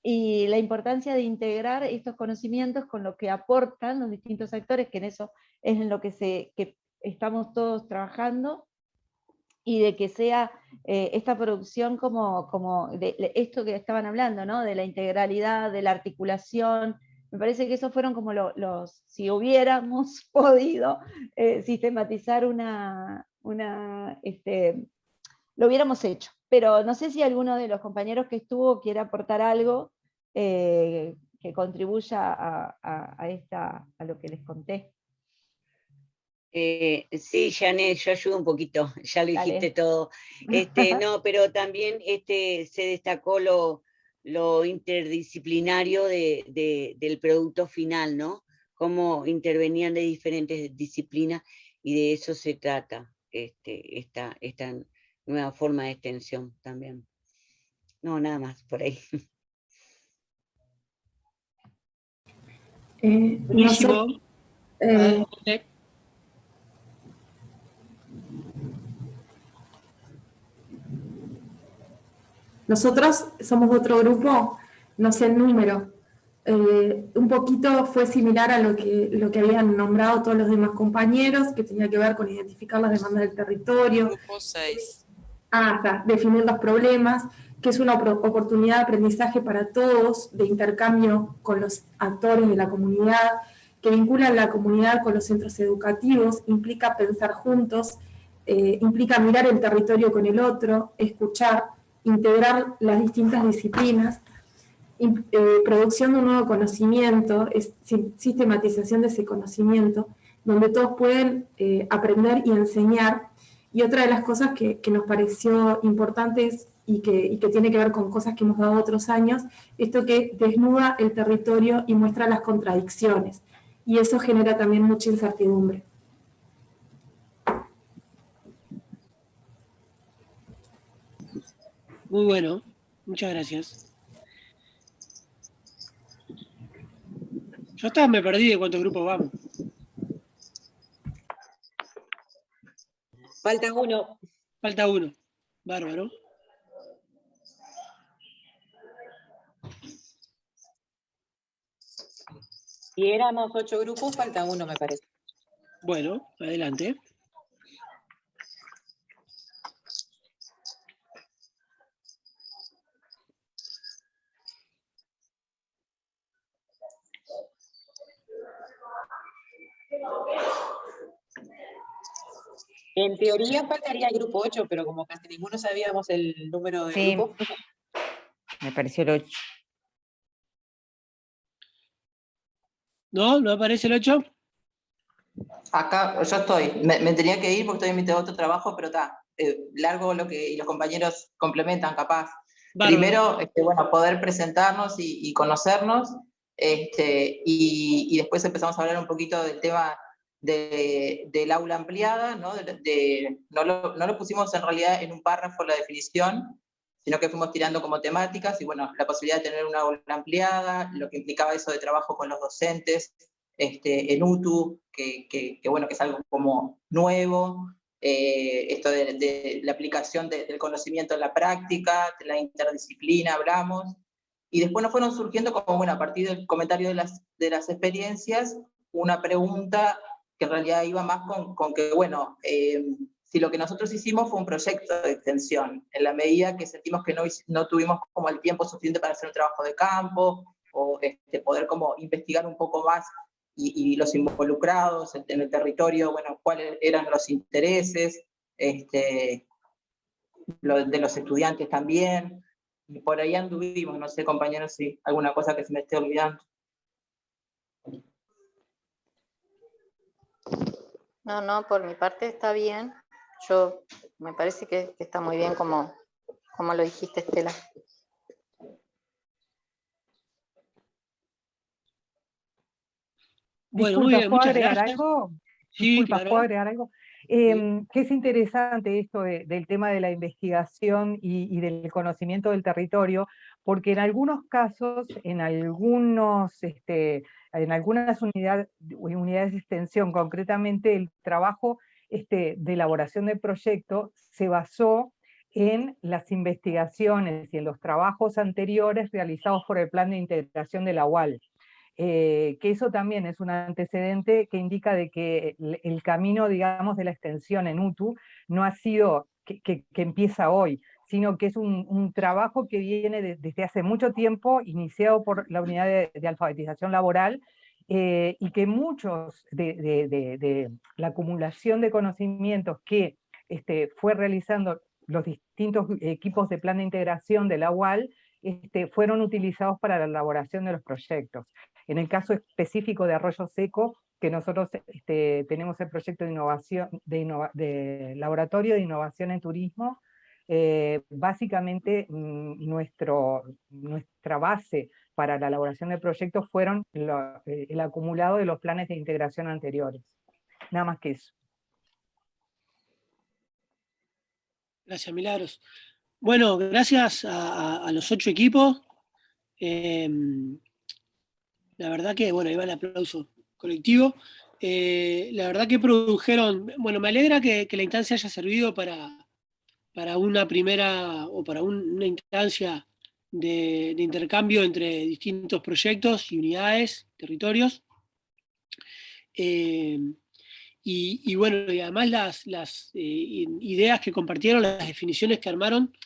Y la importancia de integrar estos conocimientos con lo que aportan los distintos actores, que en eso es en lo que estamos todos trabajando, y de que sea esta producción como de esto que estaban hablando, ¿no? De la integralidad, de la articulación. Me parece que esos fueron como si hubiéramos podido sistematizar lo hubiéramos hecho. Pero no sé si alguno de los compañeros que estuvo quiere aportar algo que contribuya a lo que les conté. Sí, Janet, yo ayudo un poquito, ya lo dijiste todo. No, pero también se destacó lo interdisciplinario del producto final, ¿no? Cómo intervenían de diferentes disciplinas, y de eso se trata esta nueva forma de extensión también. No, nada más, por ahí. Buenísimo. Nosotros somos otro grupo, no sé el número, un poquito fue similar a lo que habían nombrado todos los demás compañeros, que tenía que ver con identificar las demandas del territorio. Grupo 6. Definir los problemas, que es una oportunidad de aprendizaje para todos, de intercambio con los actores de la comunidad, que vinculan la comunidad con los centros educativos, implica pensar juntos, implica mirar el territorio con el otro, escuchar, integrar las distintas disciplinas, producción de un nuevo conocimiento, sistematización de ese conocimiento, donde todos pueden aprender y enseñar. Y otra de las cosas que nos pareció importantes y que tiene que ver con cosas que hemos dado otros años, esto que desnuda el territorio y muestra las contradicciones. Y eso genera también mucha incertidumbre. Muy bueno, muchas gracias. Yo hasta me perdí de cuántos grupos vamos. Falta uno. Falta uno. Bárbaro. Y éramos 8 grupos, falta uno, me parece. Bueno, adelante. En teoría faltaría el grupo 8, pero como casi ninguno sabíamos el número del Sí, grupo. me pareció el 8. ¿No? ¿No aparece el 8? Acá yo estoy, me tenía que ir porque estoy invitado a otro trabajo, pero está, largo lo que y los compañeros complementan capaz. Bárbaro. Primero, bueno, poder presentarnos y conocernos, y después empezamos a hablar un poquito del tema del aula ampliada, ¿no? No lo pusimos en realidad en un párrafo la definición, sino que fuimos tirando como temáticas, y bueno, la posibilidad de tener una aula ampliada, lo que implicaba eso de trabajo con los docentes, en UTU, que bueno, que es algo como nuevo, esto de la aplicación del conocimiento en la práctica, de la interdisciplina hablamos, y después nos fueron surgiendo como, bueno, a partir del comentario de las experiencias, una pregunta que en realidad iba más con que, bueno, si lo que nosotros hicimos fue un proyecto de extensión, en la medida que sentimos que no tuvimos como el tiempo suficiente para hacer un trabajo de campo, o poder como investigar un poco más, y los involucrados en el territorio, bueno, cuáles eran los intereses, de los estudiantes también, y por ahí anduvimos, no sé, compañeros, si alguna cosa que se me esté olvidando. No, por mi parte está bien. Me parece que está muy bien como lo dijiste, Estela. Bueno, muy bien, ¿puedo muchas agregar gracias. algo? Sí, Disculpa, claro. ¿puedo agregar algo? Que es interesante esto del tema de la investigación y del conocimiento del territorio, porque en algunos casos, en algunas unidades de extensión, concretamente el trabajo de elaboración del proyecto se basó en las investigaciones y en los trabajos anteriores realizados por el Plan de Integración de la UAL. Que eso también es un antecedente que indica de que el camino, digamos, de la extensión en UTU no ha sido que empieza hoy, sino que es un trabajo que viene desde hace mucho tiempo, iniciado por la unidad de alfabetización laboral, y que muchos de la acumulación de conocimientos que fue realizando los distintos equipos de plan de integración de la UAL, fueron utilizados para la elaboración de los proyectos. En el caso específico de Arroyo Seco, que nosotros tenemos el proyecto de innovación, de laboratorio de innovación en turismo, básicamente nuestra base para la elaboración del proyecto fueron el acumulado de los planes de integración anteriores. Nada más que eso. Gracias, Milagros. Bueno, gracias a los 8 equipos. La verdad que, bueno, ahí va el aplauso colectivo. La verdad que produjeron, bueno, me alegra que la instancia haya servido para una primera, o para una instancia de intercambio entre distintos proyectos y unidades, territorios. Y bueno, y además las ideas que compartieron, las definiciones que armaron,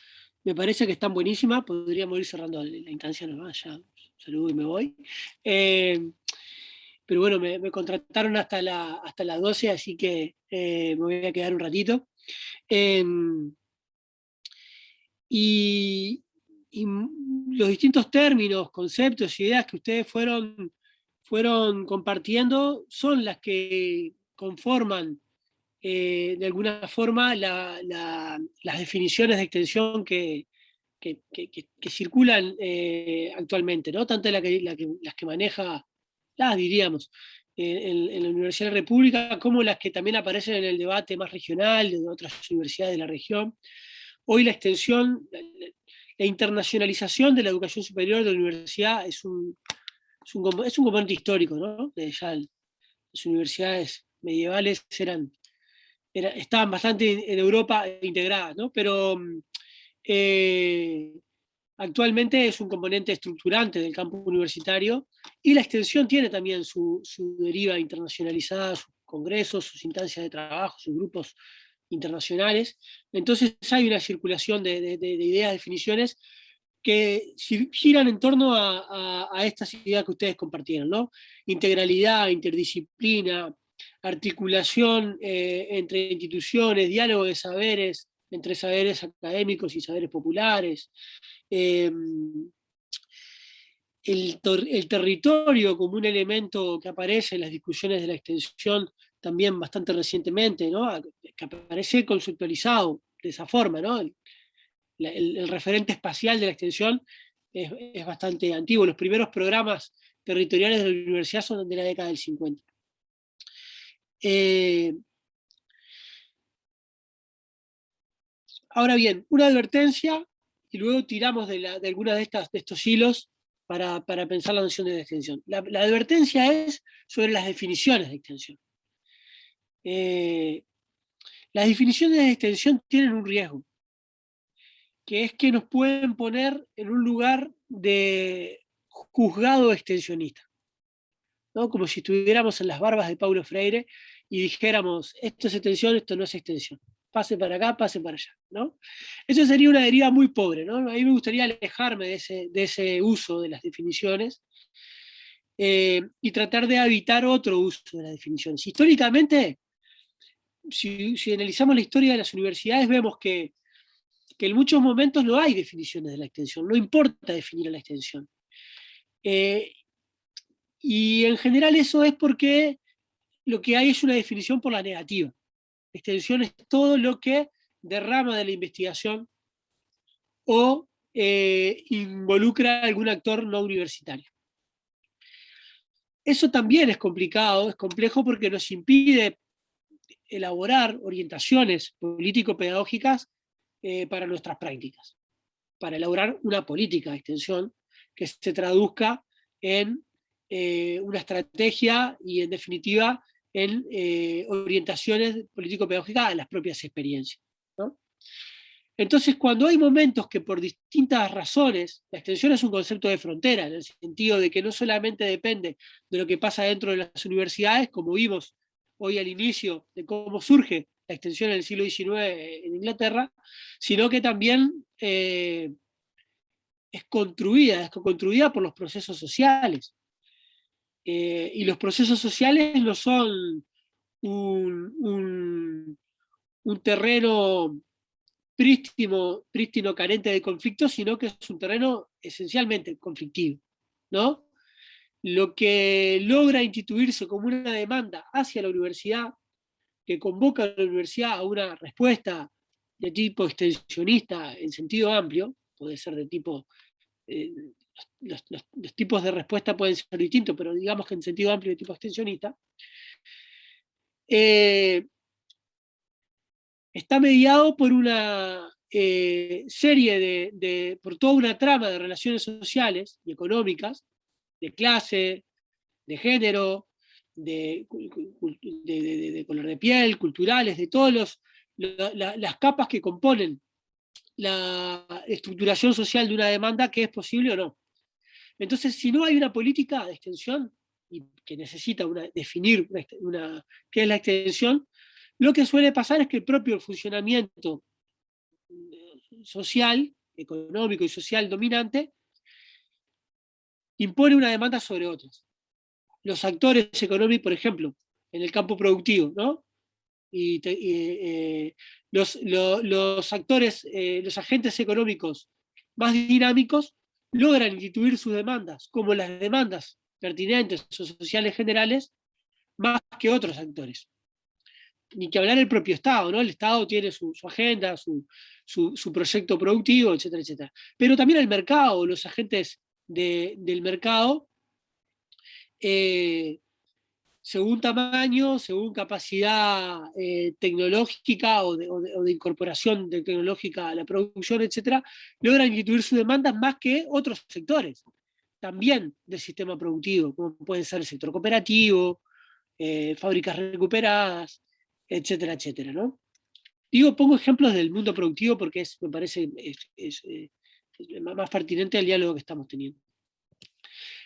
me parece que están buenísimas. Podríamos ir cerrando la instancia nomás, ya saludo y me voy. Pero bueno, me contrataron hasta las 12, así que me voy a quedar un ratito. Y los distintos términos, conceptos, ideas que ustedes fueron compartiendo son las que conforman de alguna forma las definiciones de extensión que circulan actualmente, ¿no? Tanto las que maneja, diríamos, en la Universidad de la República, como las que también aparecen en el debate más regional de otras universidades de la región. Hoy la extensión, la internacionalización de la educación superior de la universidad es un componente histórico, ¿no? Ya las universidades medievales estaban bastante en Europa integradas, ¿no? Pero actualmente es un componente estructurante del campo universitario, y la extensión tiene también su deriva internacionalizada, sus congresos, sus instancias de trabajo, sus grupos internacionales. Entonces hay una circulación de ideas, definiciones que giran en torno a estas ideas que ustedes compartieron, ¿no? Integralidad, interdisciplina, articulación entre instituciones, diálogo de saberes, entre saberes académicos y saberes populares, el territorio como un elemento que aparece en las discusiones de la extensión también bastante recientemente, ¿no? Que aparece conceptualizado de esa forma, ¿no? El referente espacial de la extensión es bastante antiguo. Los primeros programas territoriales de la universidad son de la década del 50. Ahora bien, una advertencia, y luego tiramos de algunas de estos hilos para pensar la noción de extensión. La advertencia es sobre las definiciones de extensión. Las definiciones de extensión tienen un riesgo, que es que nos pueden poner en un lugar de juzgado extensionista, ¿no? Como si estuviéramos en las barbas de Paulo Freire y dijéramos, esto es extensión, esto no es extensión. Pase para acá, pase para allá, ¿no? Eso sería una deriva muy pobre, ¿no? A mí me gustaría alejarme de ese uso de las definiciones y tratar de evitar otro uso de las definiciones. Históricamente, si analizamos la historia de las universidades, vemos que en muchos momentos no hay definiciones de la extensión, no importa definir a la extensión. Y en general eso es porque lo que hay es una definición por la negativa. Extensión es todo lo que derrama de la investigación o involucra a algún actor no universitario. Eso también es complicado, es complejo porque nos impide elaborar orientaciones político-pedagógicas para nuestras prácticas, para elaborar una política de extensión que se traduzca en una estrategia y en definitiva en orientaciones político-pedagógicas a las propias experiencias, ¿no? Entonces, cuando hay momentos que por distintas razones, la extensión es un concepto de frontera, en el sentido de que no solamente depende de lo que pasa dentro de las universidades, como vimos hoy al inicio de cómo surge la extensión en el siglo XIX en Inglaterra, sino que también es construida por los procesos sociales. Y los procesos sociales no son un terreno prístino, carente de conflictos, sino que es un terreno esencialmente conflictivo, ¿no? Lo que logra instituirse como una demanda hacia la universidad, que convoca a la universidad a una respuesta de tipo extensionista en sentido amplio, puede ser de tipo... los tipos de respuesta pueden ser distintos, pero digamos que en sentido amplio de tipo extensionista, está mediado por una serie por toda una trama de relaciones sociales y económicas, de clase, de género, de color de piel, culturales, de todas las capas que componen la estructuración social de una demanda, que es posible o no. Entonces, si no hay una política de extensión, y que necesita definir qué es la extensión, lo que suele pasar es que el propio funcionamiento social, económico y social dominante, impone una demanda sobre otros. Los actores económicos, por ejemplo, en el campo productivo, ¿no? Los actores, los agentes económicos más dinámicos logran instituir sus demandas como las demandas pertinentes o sociales generales más que otros actores. Ni que hablar el propio Estado, ¿no? El Estado tiene su agenda, su proyecto productivo, etcétera, etcétera. Pero también el mercado, los agentes del mercado, según tamaño, según capacidad tecnológica o de incorporación tecnológica a la producción, etcétera, logran instituir sus demandas más que otros sectores, también del sistema productivo, como pueden ser el sector cooperativo, fábricas recuperadas, etcétera, etcétera, ¿no? Pongo ejemplos del mundo productivo porque me parece más pertinente al diálogo que estamos teniendo.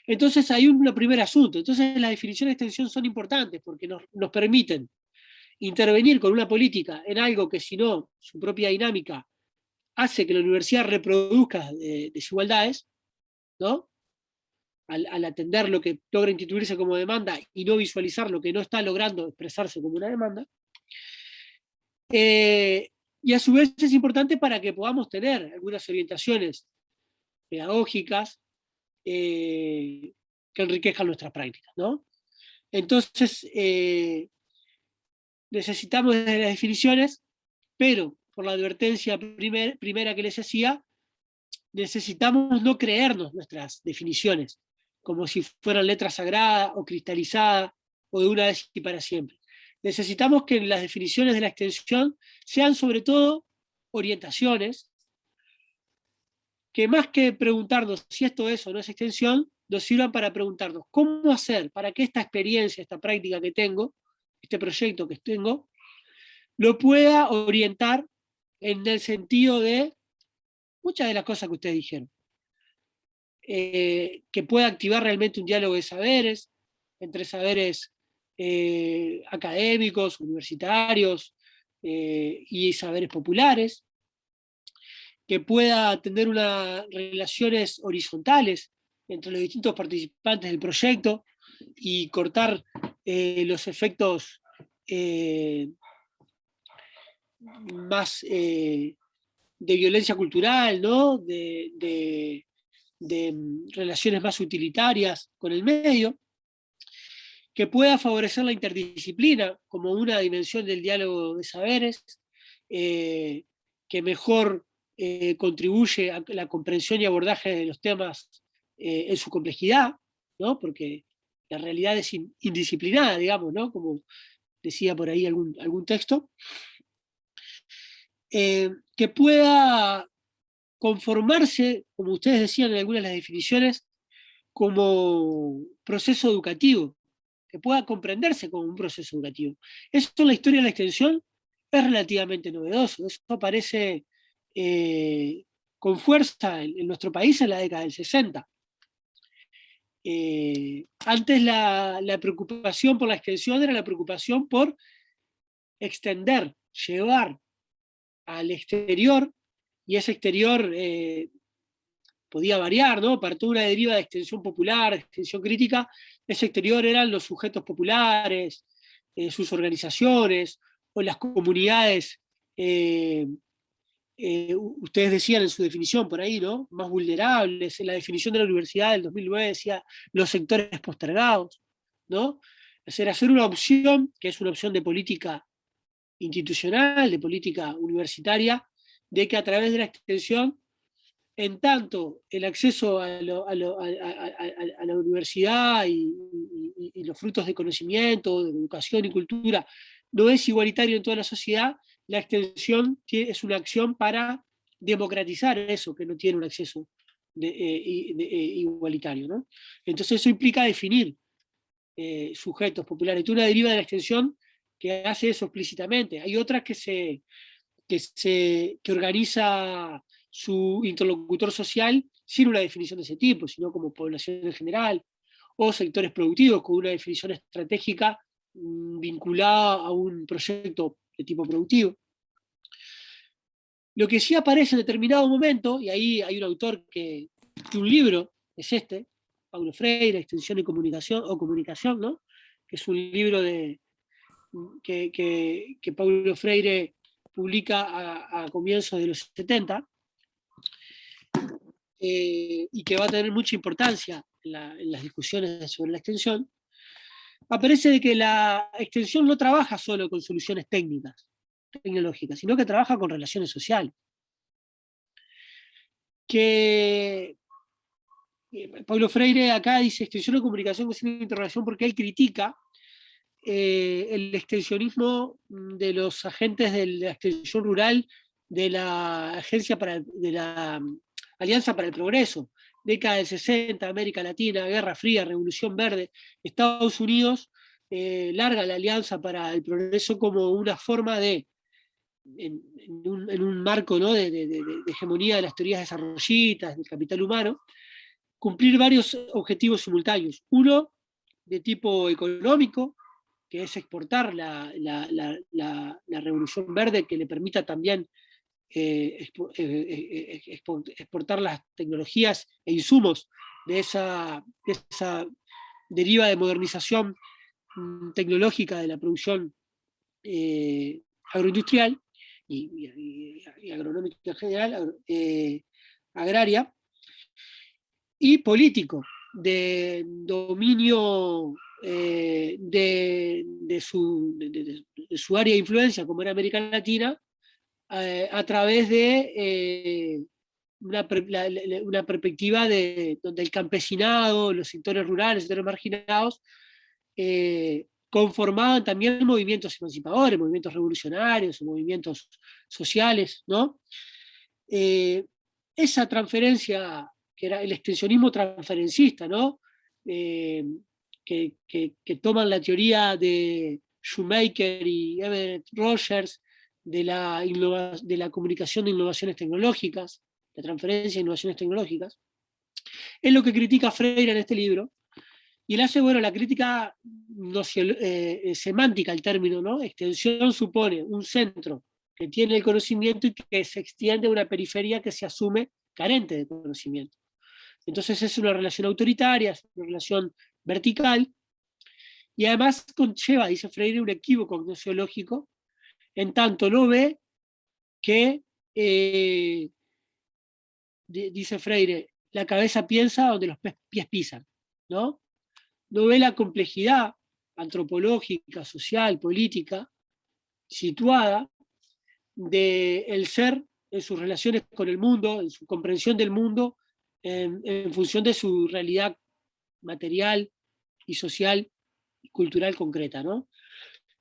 Entonces hay un primer asunto. Entonces las definiciones de extensión son importantes porque nos permiten intervenir con una política en algo que, si no, su propia dinámica hace que la universidad reproduzca desigualdades, ¿no? al atender lo que logra instituirse como demanda y no visualizar lo que no está logrando expresarse como una demanda. Y a su vez es importante para que podamos tener algunas orientaciones pedagógicas que enriquezcan nuestras prácticas, ¿no? Entonces, necesitamos de las definiciones, pero por la advertencia primera que les hacía, necesitamos no creernos nuestras definiciones, como si fueran letras sagradas o cristalizadas o de una vez y para siempre. Necesitamos que las definiciones de la extensión sean sobre todo orientaciones, que más que preguntarnos si esto es o no es extensión, nos sirvan para preguntarnos cómo hacer para que esta experiencia, esta práctica que tengo, este proyecto que tengo, lo pueda orientar en el sentido de muchas de las cosas que ustedes dijeron. Que pueda activar realmente un diálogo de saberes, entre saberes académicos, universitarios y saberes populares, que pueda tener relaciones horizontales entre los distintos participantes del proyecto y cortar los efectos más de violencia cultural, ¿no? de relaciones más utilitarias con el medio, que pueda favorecer la interdisciplina como una dimensión del diálogo de saberes, que mejor contribuye a la comprensión y abordaje de los temas en su complejidad, ¿no? Porque la realidad es indisciplinada, digamos, ¿no? Como decía por ahí algún texto, que pueda conformarse, como ustedes decían en algunas de las definiciones, como proceso educativo, que pueda comprenderse como un proceso educativo. Eso en la historia de la extensión es relativamente novedoso, eso aparece con fuerza en nuestro país en la década del 60. Antes la preocupación por la extensión era la preocupación por extender, llevar al exterior, y ese exterior podía variar, ¿no? Para toda una deriva de extensión popular, de extensión crítica, ese exterior eran los sujetos populares, sus organizaciones, o las comunidades, ustedes decían en su definición por ahí, ¿no? Más vulnerables. En la definición de la universidad del 2009 decía los sectores postergados, ¿no? Es decir, hacer una opción, que es una opción de política institucional, de política universitaria, de que a través de la extensión, en tanto el acceso a la universidad y los frutos de conocimiento, de educación y cultura no es igualitario en toda la sociedad, la extensión es una acción para democratizar eso, que no tiene un acceso igualitario, ¿no? Entonces eso implica definir sujetos populares. Tú una deriva de la extensión que hace eso explícitamente. Hay otras que organiza su interlocutor social sin una definición de ese tipo, sino como población en general, o sectores productivos con una definición estratégica vinculada a un proyecto de tipo productivo. Lo que sí aparece en determinado momento, y ahí hay un autor de un libro, es este, Paulo Freire, Extensión y Comunicación, o Comunicación, ¿no? Que es un libro que Paulo Freire publica a comienzos de los 70, y que va a tener mucha importancia en las discusiones sobre la extensión. Aparece de que la extensión no trabaja solo con soluciones tecnológicas, sino que trabaja con relaciones sociales. Que Paulo Freire acá dice extensión o comunicación con signo de interrogación porque él critica el extensionismo de los agentes de la extensión rural de la Alianza para el Progreso, década del 60, América Latina, Guerra Fría, Revolución Verde. Estados Unidos larga la Alianza para el Progreso como una forma de, en un marco, ¿no? de hegemonía de las teorías desarrollistas, del capital humano, cumplir varios objetivos simultáneos. Uno, de tipo económico, que es exportar la Revolución Verde, que le permita también exportar las tecnologías e insumos de esa deriva de modernización tecnológica de la producción agroindustrial y agronómica en general, agraria, y político, de dominio de su área de influencia, como era América Latina, a través de una perspectiva donde el campesinado, los sectores rurales, los sectores marginados, conformaban también movimientos emancipadores, movimientos revolucionarios, movimientos sociales, ¿no? Esa transferencia, que era el extensionismo transferencista, ¿no? Que toman la teoría de Shoemaker y Everett Rogers de la comunicación de innovaciones tecnológicas, de transferencia de innovaciones tecnológicas, es lo que critica Freire en este libro, y él hace, bueno, la crítica semántica al término, ¿no? Extensión supone un centro que tiene el conocimiento y que se extiende a una periferia que se asume carente de conocimiento. Entonces es una relación autoritaria, es una relación vertical, y además conlleva, dice Freire, un equívoco gnoseológico, en tanto no ve que, dice Freire, la cabeza piensa donde los pies pisan, ¿no? No ve la complejidad antropológica, social, política, situada del ser en sus relaciones con el mundo, en su comprensión del mundo, en función de su realidad material y social y cultural concreta, ¿no?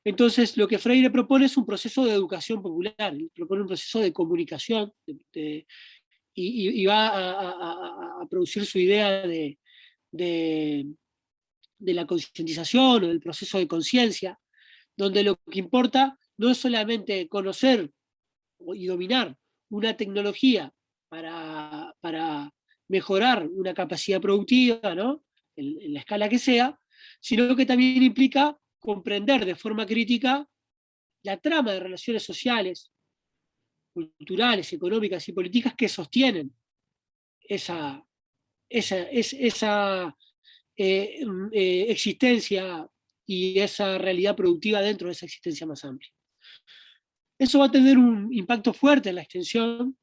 Entonces, lo que Freire propone es un proceso de educación popular, propone un proceso de comunicación, y va a producir su idea de la concientización o del proceso de conciencia, donde lo que importa no es solamente conocer y dominar una tecnología para mejorar una capacidad productiva, ¿no? en la escala que sea, sino que también implica comprender de forma crítica la trama de relaciones sociales, culturales, económicas y políticas que sostienen esa existencia y esa realidad productiva dentro de esa existencia más amplia. Eso va a tener un impacto fuerte en la extensión.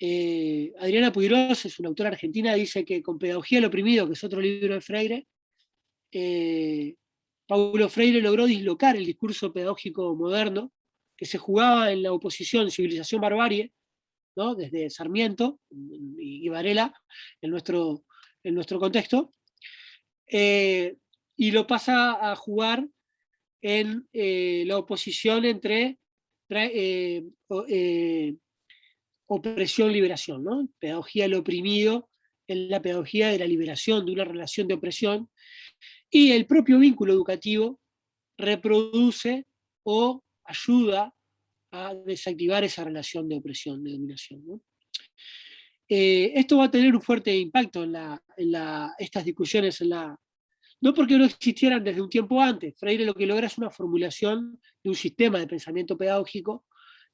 Adriana Puigros es una autora argentina, dice que con Pedagogía del Oprimido, que es otro libro de Freire, Paulo Freire logró dislocar el discurso pedagógico moderno que se jugaba en la oposición civilización-barbarie, ¿no? Desde Sarmiento y Varela en nuestro contexto, y lo pasa a jugar en la oposición entre opresión-liberación, ¿no? Pedagogía del oprimido en la pedagogía de la liberación de una relación de opresión, y el propio vínculo educativo reproduce o ayuda a desactivar esa relación de opresión, de dominación, ¿no? Esto va a tener un fuerte impacto en estas discusiones, no porque no existieran desde un tiempo antes. Freire lo que logra es una formulación de un sistema de pensamiento pedagógico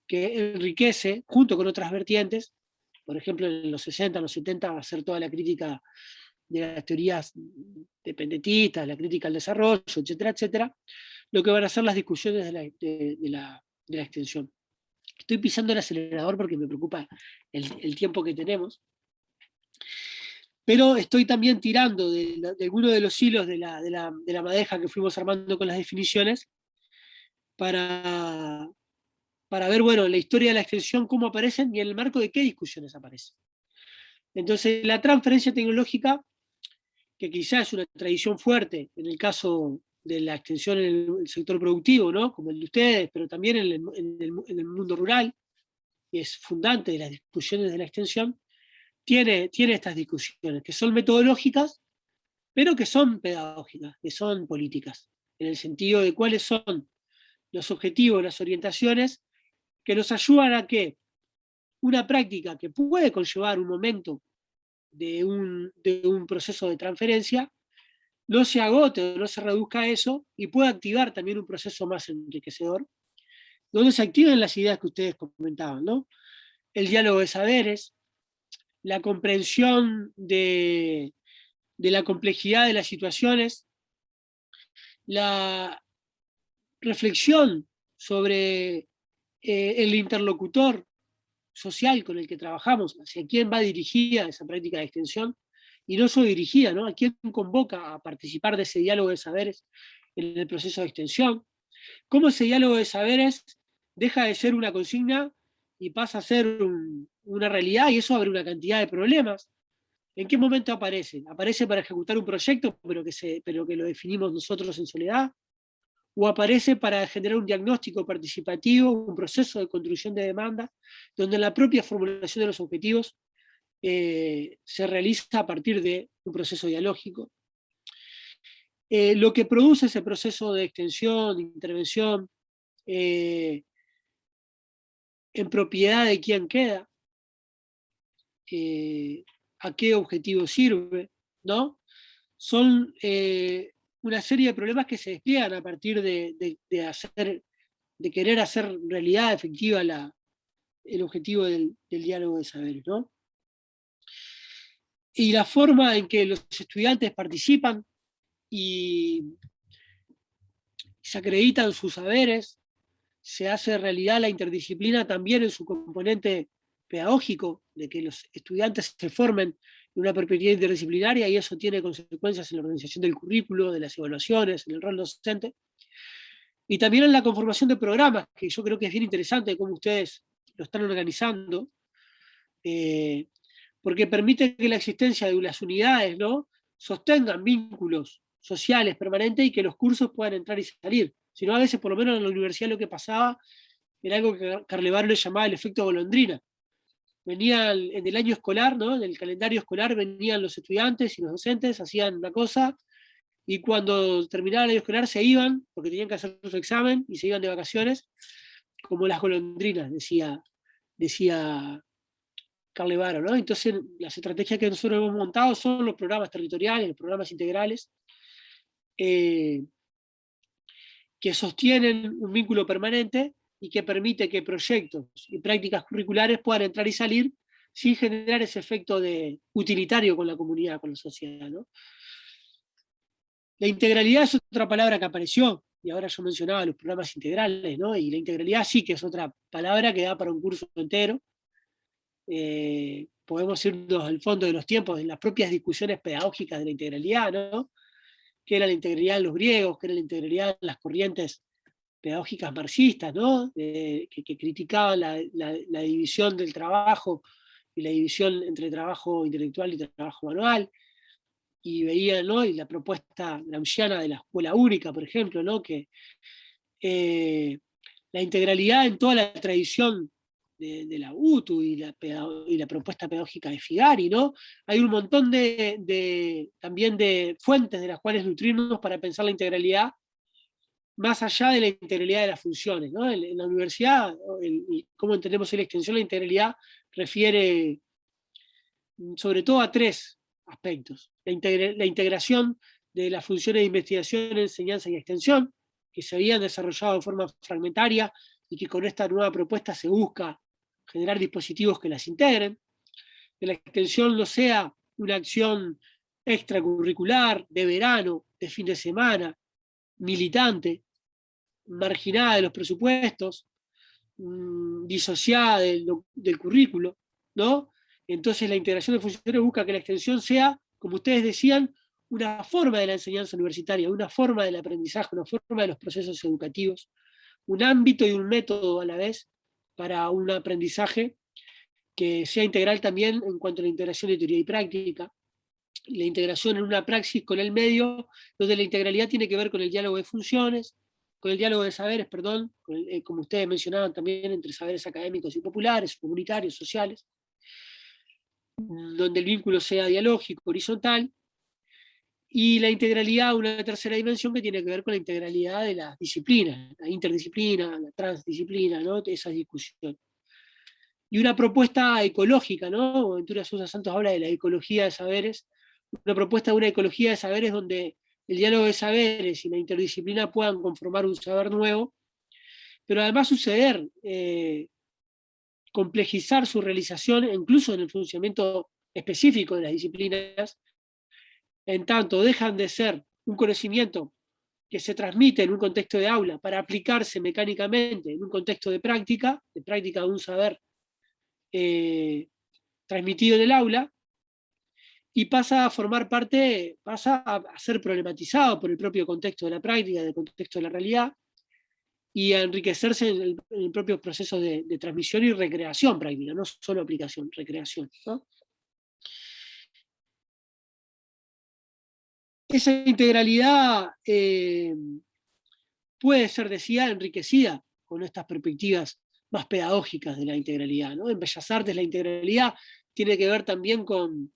que enriquece, junto con otras vertientes. Por ejemplo, en los 60, en los 70 va a ser toda la crítica de las teorías dependentistas, la crítica al desarrollo, etcétera, etcétera, lo que van a ser las discusiones de la extensión. Estoy pisando el acelerador porque me preocupa el tiempo que tenemos, pero estoy también tirando de alguno de los hilos de la madeja que fuimos armando con las definiciones para ver, bueno, la historia de la extensión, cómo aparecen y en el marco de qué discusiones aparecen. Entonces, la transferencia tecnológica, que quizás es una tradición fuerte en el caso de la extensión en el sector productivo, ¿no? Como el de ustedes, pero también en el mundo rural, y es fundante de las discusiones de la extensión, tiene estas discusiones, que son metodológicas, pero que son pedagógicas, que son políticas, en el sentido de cuáles son los objetivos, las orientaciones, que nos ayudan a que una práctica que puede conllevar un momento de un proceso de transferencia, no se agote o no se reduzca a eso, y pueda activar también un proceso más enriquecedor, donde se activen las ideas que ustedes comentaban, ¿no? El diálogo de saberes, la comprensión de la complejidad de las situaciones, la reflexión sobre el interlocutor social con el que trabajamos, hacia quién va dirigida esa práctica de extensión, y no solo dirigida, ¿no? A quién convoca a participar de ese diálogo de saberes en el proceso de extensión, cómo ese diálogo de saberes deja de ser una consigna y pasa a ser una realidad, y eso abre una cantidad de problemas. ¿En qué momento aparece? ¿Aparece para ejecutar un proyecto, pero que lo definimos nosotros en soledad? ¿O aparece para generar un diagnóstico participativo, un proceso de construcción de demanda, donde la propia formulación de los objetivos se realiza a partir de un proceso dialógico? Lo que produce ese proceso de extensión, de intervención, en propiedad de quién queda, a qué objetivo sirve, ¿no? Son una serie de problemas que se despliegan a partir de querer hacer realidad efectiva el objetivo del diálogo de saberes, ¿no? Y la forma en que los estudiantes participan y se acreditan sus saberes, se hace realidad la interdisciplina también en su componente pedagógico, de que los estudiantes se formen en una perspectiva interdisciplinaria, y eso tiene consecuencias en la organización del currículo, de las evaluaciones, en el rol docente, y también en la conformación de programas, que yo creo que es bien interesante cómo ustedes lo están organizando, porque permite que la existencia de las unidades, ¿no?, sostengan vínculos sociales permanentes y que los cursos puedan entrar y salir. Si no, a veces, por lo menos en la universidad, lo que pasaba era algo que Carlevaro le llamaba el efecto golondrina. Venía en el año escolar, ¿no?, en el calendario escolar, venían los estudiantes y los docentes, hacían una cosa, y cuando terminaba el año escolar se iban, porque tenían que hacer su examen, y se iban de vacaciones, como las golondrinas, decía Carlevaro, ¿no? Entonces, las estrategias que nosotros hemos montado son los programas territoriales, los programas integrales, que sostienen un vínculo permanente y que permite que proyectos y prácticas curriculares puedan entrar y salir sin generar ese efecto utilitario con la comunidad, con la sociedad, ¿no? La integralidad es otra palabra que apareció, y ahora yo mencionaba los programas integrales, ¿no? Y la integralidad sí que es otra palabra que da para un curso entero. Podemos irnos al fondo de los tiempos, en las propias discusiones pedagógicas de la integralidad, ¿no? ¿Qué era la integralidad en los griegos? ¿Qué era la integralidad en las corrientes pedagógicas marxistas, ¿no? Que criticaban la división del trabajo y la división entre trabajo intelectual y trabajo manual, y veían, ¿no?, y la propuesta gramsciana de la escuela única, por ejemplo, ¿no?, que la integralidad en toda la tradición de la UTU y la propuesta pedagógica de Figari, ¿no? Hay un montón también de fuentes de las cuales nutrirnos para pensar la integralidad, más allá de la integralidad de las funciones, ¿no? En la universidad, cómo entendemos la extensión, la integralidad refiere sobre todo a tres aspectos. La integración de las funciones de investigación, enseñanza y extensión, que se habían desarrollado de forma fragmentaria y que con esta nueva propuesta se busca generar dispositivos que las integren. Que la extensión no sea una acción extracurricular, de verano, de fin de semana, militante, marginada de los presupuestos, disociada del currículo, ¿no? Entonces la integración de funciones busca que la extensión sea, como ustedes decían, una forma de la enseñanza universitaria, una forma del aprendizaje, una forma de los procesos educativos, un ámbito y un método a la vez para un aprendizaje que sea integral también en cuanto a la integración de teoría y práctica, y la integración en una praxis con el medio, donde la integralidad tiene que ver con el diálogo de funciones, con el diálogo de saberes, perdón, como ustedes mencionaban también, entre saberes académicos y populares, comunitarios, sociales, donde el vínculo sea dialógico, horizontal, y la integralidad, una tercera dimensión que tiene que ver con la integralidad de las disciplinas, la interdisciplina, la transdisciplina, ¿no?, esas discusiones. Y una propuesta ecológica, ¿no? Ventura Sousa Santos habla de la ecología de saberes, una propuesta de una ecología de saberes donde el diálogo de saberes y la interdisciplina puedan conformar un saber nuevo, pero además suceder complejizar su realización, incluso en el funcionamiento específico de las disciplinas, en tanto dejan de ser un conocimiento que se transmite en un contexto de aula para aplicarse mecánicamente en un contexto de práctica de un saber transmitido en el aula, y pasa a formar parte, pasa a ser problematizado por el propio contexto de la práctica, del contexto de la realidad, y a enriquecerse en el propio proceso de transmisión y recreación práctica, no solo aplicación, recreación, ¿no? Esa integralidad puede ser, decía, enriquecida con estas perspectivas más pedagógicas de la integralidad, ¿no? En Bellas Artes la integralidad tiene que ver también con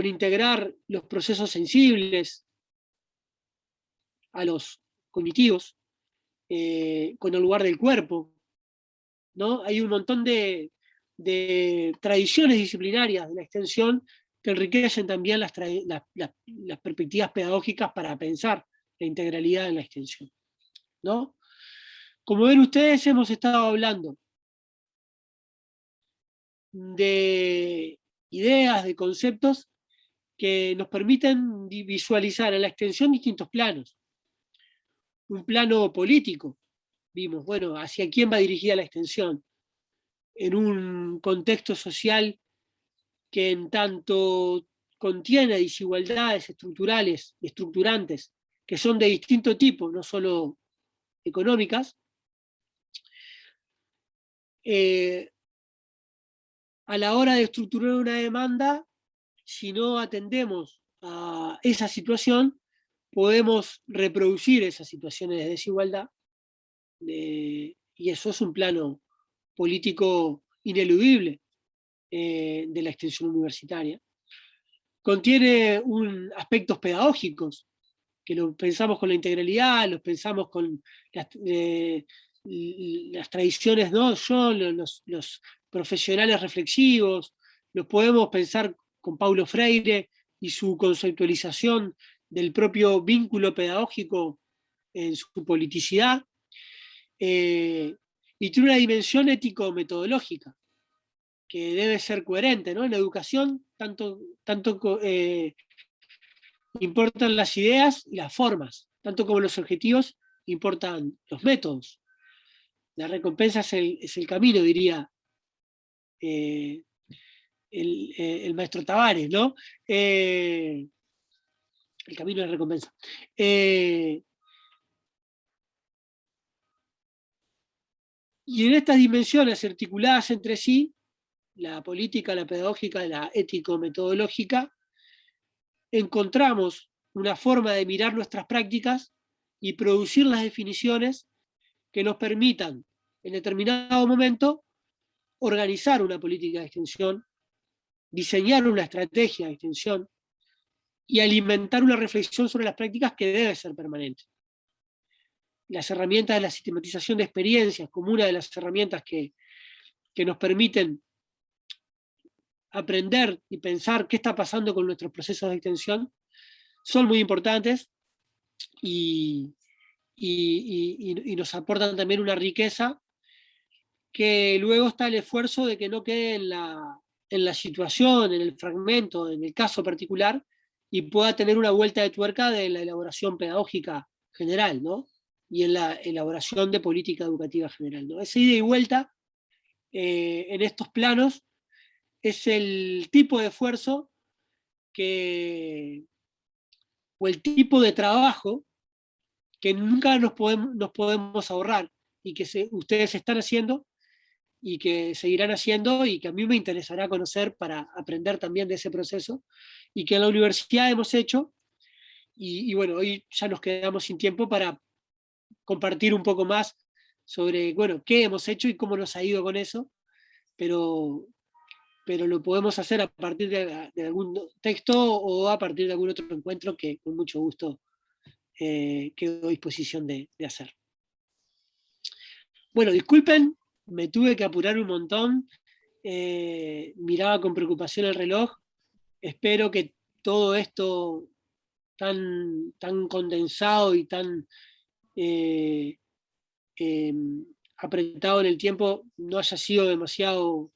integrar los procesos sensibles a los cognitivos, con el lugar del cuerpo, ¿no? Hay un montón de tradiciones disciplinarias de la extensión que enriquecen también las perspectivas pedagógicas para pensar la integralidad en la extensión, ¿no? Como ven ustedes, hemos estado hablando de ideas, de conceptos que nos permiten visualizar en la extensión distintos planos. Un plano político, vimos, bueno, hacia quién va dirigida la extensión, en un contexto social que en tanto contiene desigualdades estructurales y estructurantes que son de distinto tipo, no solo económicas, a la hora de estructurar una demanda, si no atendemos a esa situación, podemos reproducir esas situaciones de desigualdad, y eso es un plano político ineludible de la extensión universitaria. Contiene aspectos pedagógicos, que lo pensamos con la integralidad, los pensamos con las tradiciones, ¿no? Los profesionales reflexivos, los podemos pensar con Paulo Freire y su conceptualización del propio vínculo pedagógico en su politicidad, y tiene una dimensión ético-metodológica que debe ser coherente, ¿no? En la educación tanto importan las ideas y las formas, tanto como los objetivos importan los métodos. La recompensa es el camino, diría el maestro Tavares, ¿no? El camino de la recompensa. Y en estas dimensiones articuladas entre sí, la política, la pedagógica, la ético-metodológica, encontramos una forma de mirar nuestras prácticas y producir las definiciones que nos permitan, en determinado momento, organizar una política de extensión, diseñar una estrategia de extensión y alimentar una reflexión sobre las prácticas que debe ser permanente. Las herramientas de la sistematización de experiencias, como una de las herramientas que nos permiten aprender y pensar qué está pasando con nuestros procesos de extensión, son muy importantes y nos aportan también una riqueza que luego está el esfuerzo de que no quede en la situación, en el fragmento, en el caso particular, y pueda tener una vuelta de tuerca de la elaboración pedagógica general, ¿no? Y en la elaboración de política educativa general, ¿no? Esa ida y vuelta en estos planos es el tipo de esfuerzo o el tipo de trabajo que nunca nos podemos ahorrar y que ustedes están haciendo y que seguirán haciendo y que a mí me interesará conocer para aprender también de ese proceso y que en la universidad hemos hecho y bueno, hoy ya nos quedamos sin tiempo para compartir un poco más sobre, bueno, qué hemos hecho y cómo nos ha ido con eso, pero lo podemos hacer a partir de algún texto o a partir de algún otro encuentro que con mucho gusto quedo a disposición de hacer. Bueno, disculpen, me tuve que apurar un montón, miraba con preocupación el reloj, espero que todo esto tan condensado y tan apretado en el tiempo no haya sido demasiado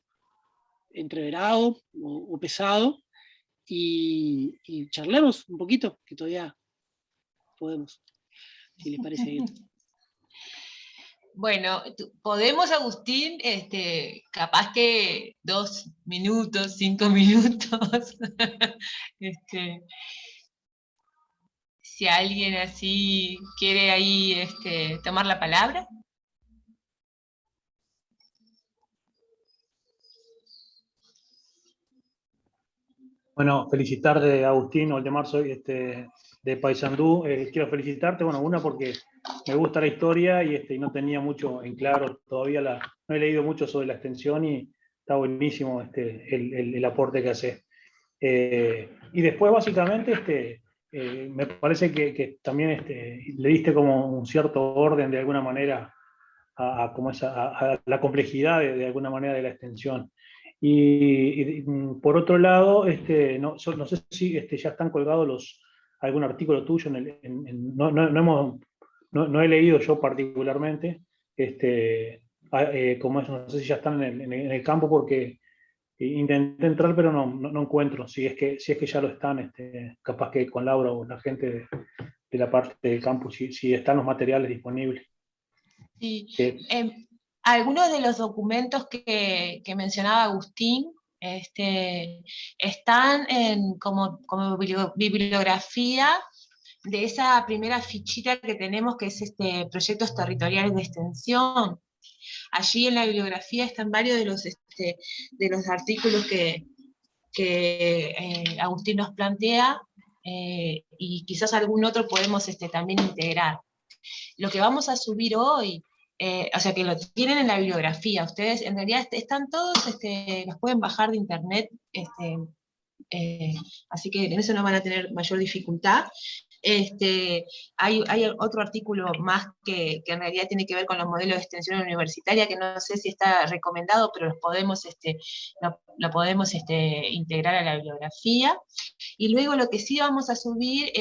entreverado o pesado, y charlemos un poquito, que todavía podemos, si les parece bien. Bueno, podemos, Agustín, capaz que 2 minutos, 5 minutos, si alguien así quiere ahí tomar la palabra. Bueno, felicitarte, Agustín Oldemar, soy de Paysandú. Quiero felicitarte, bueno, una porque me gusta la historia y no tenía mucho en claro todavía, no he leído mucho sobre la extensión y está buenísimo el aporte que haces. Y después, básicamente, me parece que también le diste como un cierto orden de alguna manera a la complejidad de alguna manera de la extensión. Y por otro lado, no sé si ya están colgados algún artículo tuyo, no he leído yo particularmente, como eso, no sé si ya están en el campo, porque intenté entrar pero no encuentro, si es que ya lo están, capaz que con Laura o la gente de la parte del campus, si están los materiales disponibles. Sí. Algunos de los documentos que mencionaba Agustín están como bibliografía de esa primera fichita que tenemos, que es proyectos territoriales de extensión. Allí en la bibliografía están varios de los artículos que Agustín nos plantea, y quizás algún otro podemos también integrar. Lo que vamos a subir hoy, o sea que lo tienen en la bibliografía, ustedes en realidad están todos, los pueden bajar de internet, así que en eso no van a tener mayor dificultad. Hay otro artículo más que en realidad tiene que ver con los modelos de extensión universitaria, que no sé si está recomendado, pero lo podemos integrar a la bibliografía. Y luego lo que sí vamos a subir,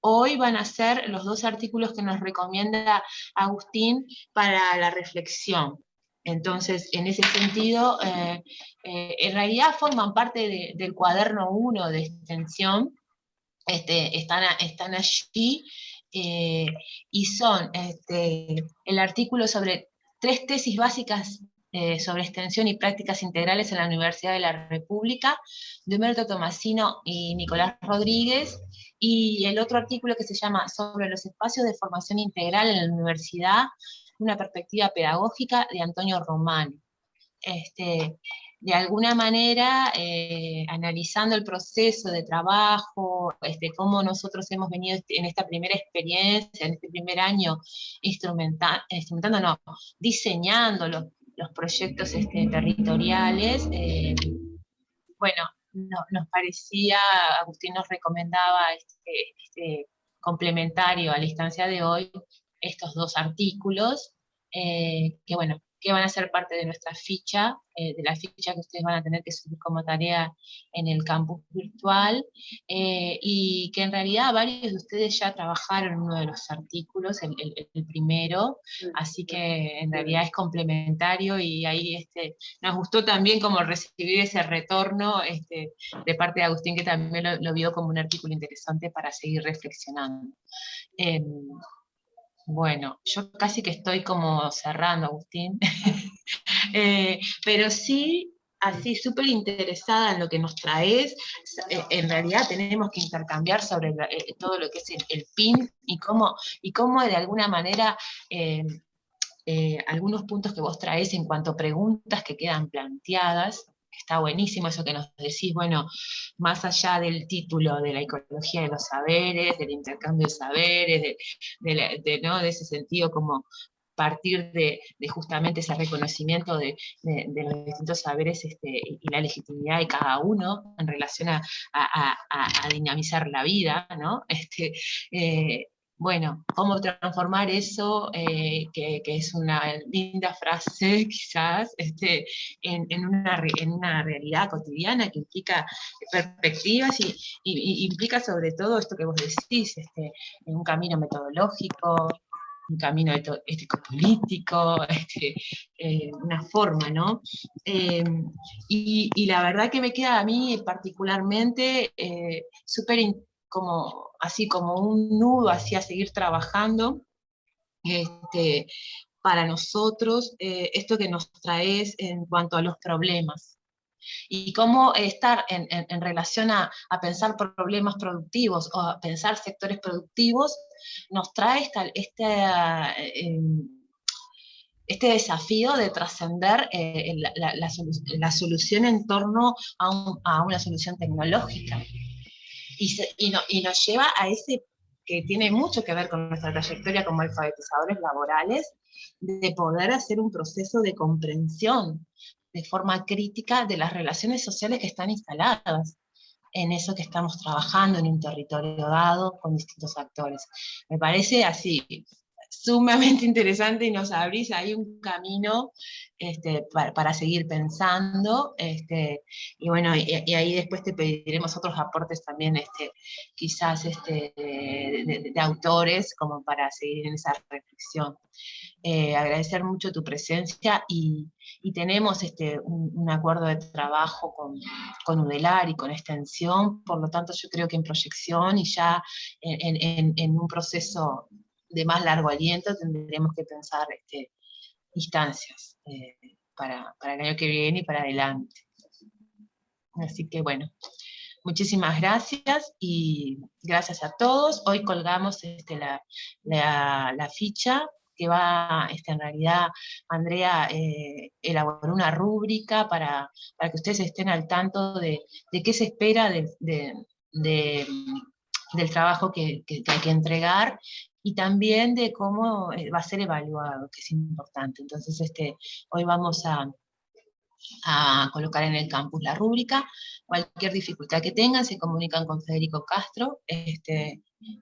hoy van a ser los 2 artículos que nos recomienda Agustín para la reflexión. Entonces, en ese sentido, en realidad forman parte del cuaderno 1 de extensión, están allí, y son el artículo sobre 3 tesis básicas sobre extensión y prácticas integrales en la Universidad de la República, de Humberto Tomasino y Nicolás Rodríguez, y el otro artículo que se llama Sobre los espacios de formación integral en la universidad, una perspectiva pedagógica, de Antonio Romano. De alguna manera, analizando el proceso de trabajo, cómo nosotros hemos venido en esta primera experiencia, en este primer año, diseñando los proyectos territoriales. Bueno, nos parecía, Agustín nos recomendaba complementario a la instancia de hoy, estos 2 artículos, que bueno, que van a ser parte de nuestra ficha, de la ficha que ustedes van a tener que subir como tarea en el campus virtual, y que en realidad varios de ustedes ya trabajaron en uno de los artículos, el primero, así que en realidad es complementario, y ahí nos gustó también como recibir ese retorno de parte de Agustín, que también lo vio como un artículo interesante para seguir reflexionando. Bueno, yo casi que estoy como cerrando, Agustín, pero sí, así súper interesada en lo que nos traes. En realidad tenemos que intercambiar sobre todo lo que es el PIN, y cómo de alguna manera algunos puntos que vos traes en cuanto a preguntas que quedan planteadas. Está buenísimo eso que nos decís, bueno, más allá del título de la ecología de los saberes, del intercambio de saberes, de ese sentido, como partir de justamente ese reconocimiento de los distintos saberes, y la legitimidad de cada uno en relación a dinamizar la vida, ¿no? Bueno, cómo transformar eso, que es una linda frase quizás, en una realidad cotidiana que implica perspectivas y implica sobre todo esto que vos decís, en un camino metodológico, un camino ético-político, una forma, ¿no? Y la verdad que me queda a mí particularmente súper así como un nudo hacia seguir trabajando, para nosotros, esto que nos traes en cuanto a los problemas. Y cómo estar en relación a pensar problemas productivos o a pensar sectores productivos nos trae este desafío de trascender la solución en torno a una solución tecnológica. Y nos lleva a ese que tiene mucho que ver con nuestra trayectoria como alfabetizadores laborales, de poder hacer un proceso de comprensión de forma crítica de las relaciones sociales que están instaladas en eso que estamos trabajando en un territorio dado con distintos actores. Me parece así sumamente interesante y nos abrís ahí un camino para seguir pensando, y bueno, y ahí después te pediremos otros aportes también, quizás de autores, como para seguir en esa reflexión. Agradecer mucho tu presencia y tenemos un acuerdo de trabajo con UDELAR y con Extensión, por lo tanto yo creo que en proyección y ya en un proceso de más largo aliento tendremos que pensar instancias para el año que viene y para adelante. Así que bueno, muchísimas gracias y gracias a todos. Hoy colgamos la ficha que va, en realidad, Andrea elaboró una rúbrica para que ustedes estén al tanto de qué se espera del trabajo que hay que entregar, y también de cómo va a ser evaluado, que es importante. Entonces, hoy vamos a colocar en el campus la rúbrica. Cualquier dificultad que tengan, se comunican con Federico Castro,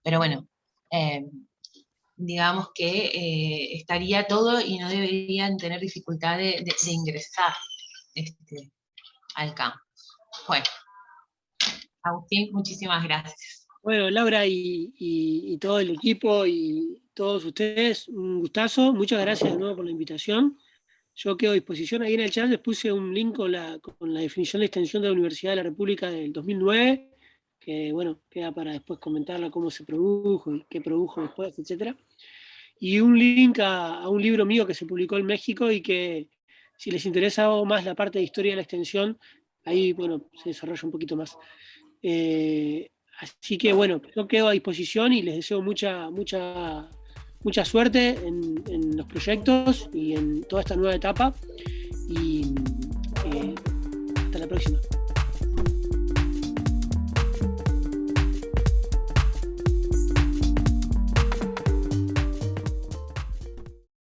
pero bueno, digamos que estaría todo y no deberían tener dificultad de ingresar al campus. Bueno, Agustín, muchísimas gracias. Bueno, Laura y todo el equipo y todos ustedes, un gustazo. Muchas gracias de nuevo por la invitación. Yo quedo a disposición. Ahí en el chat les puse un link con la definición de extensión de la Universidad de la República del 2009, que bueno, queda para después comentarla cómo se produjo y qué produjo después, etc. Y un link a un libro mío que se publicó en México y que, si les interesa más la parte de historia de la extensión, ahí bueno, se desarrolla un poquito más. Así que bueno, yo quedo a disposición y les deseo mucha suerte en los proyectos y en toda esta nueva etapa. Y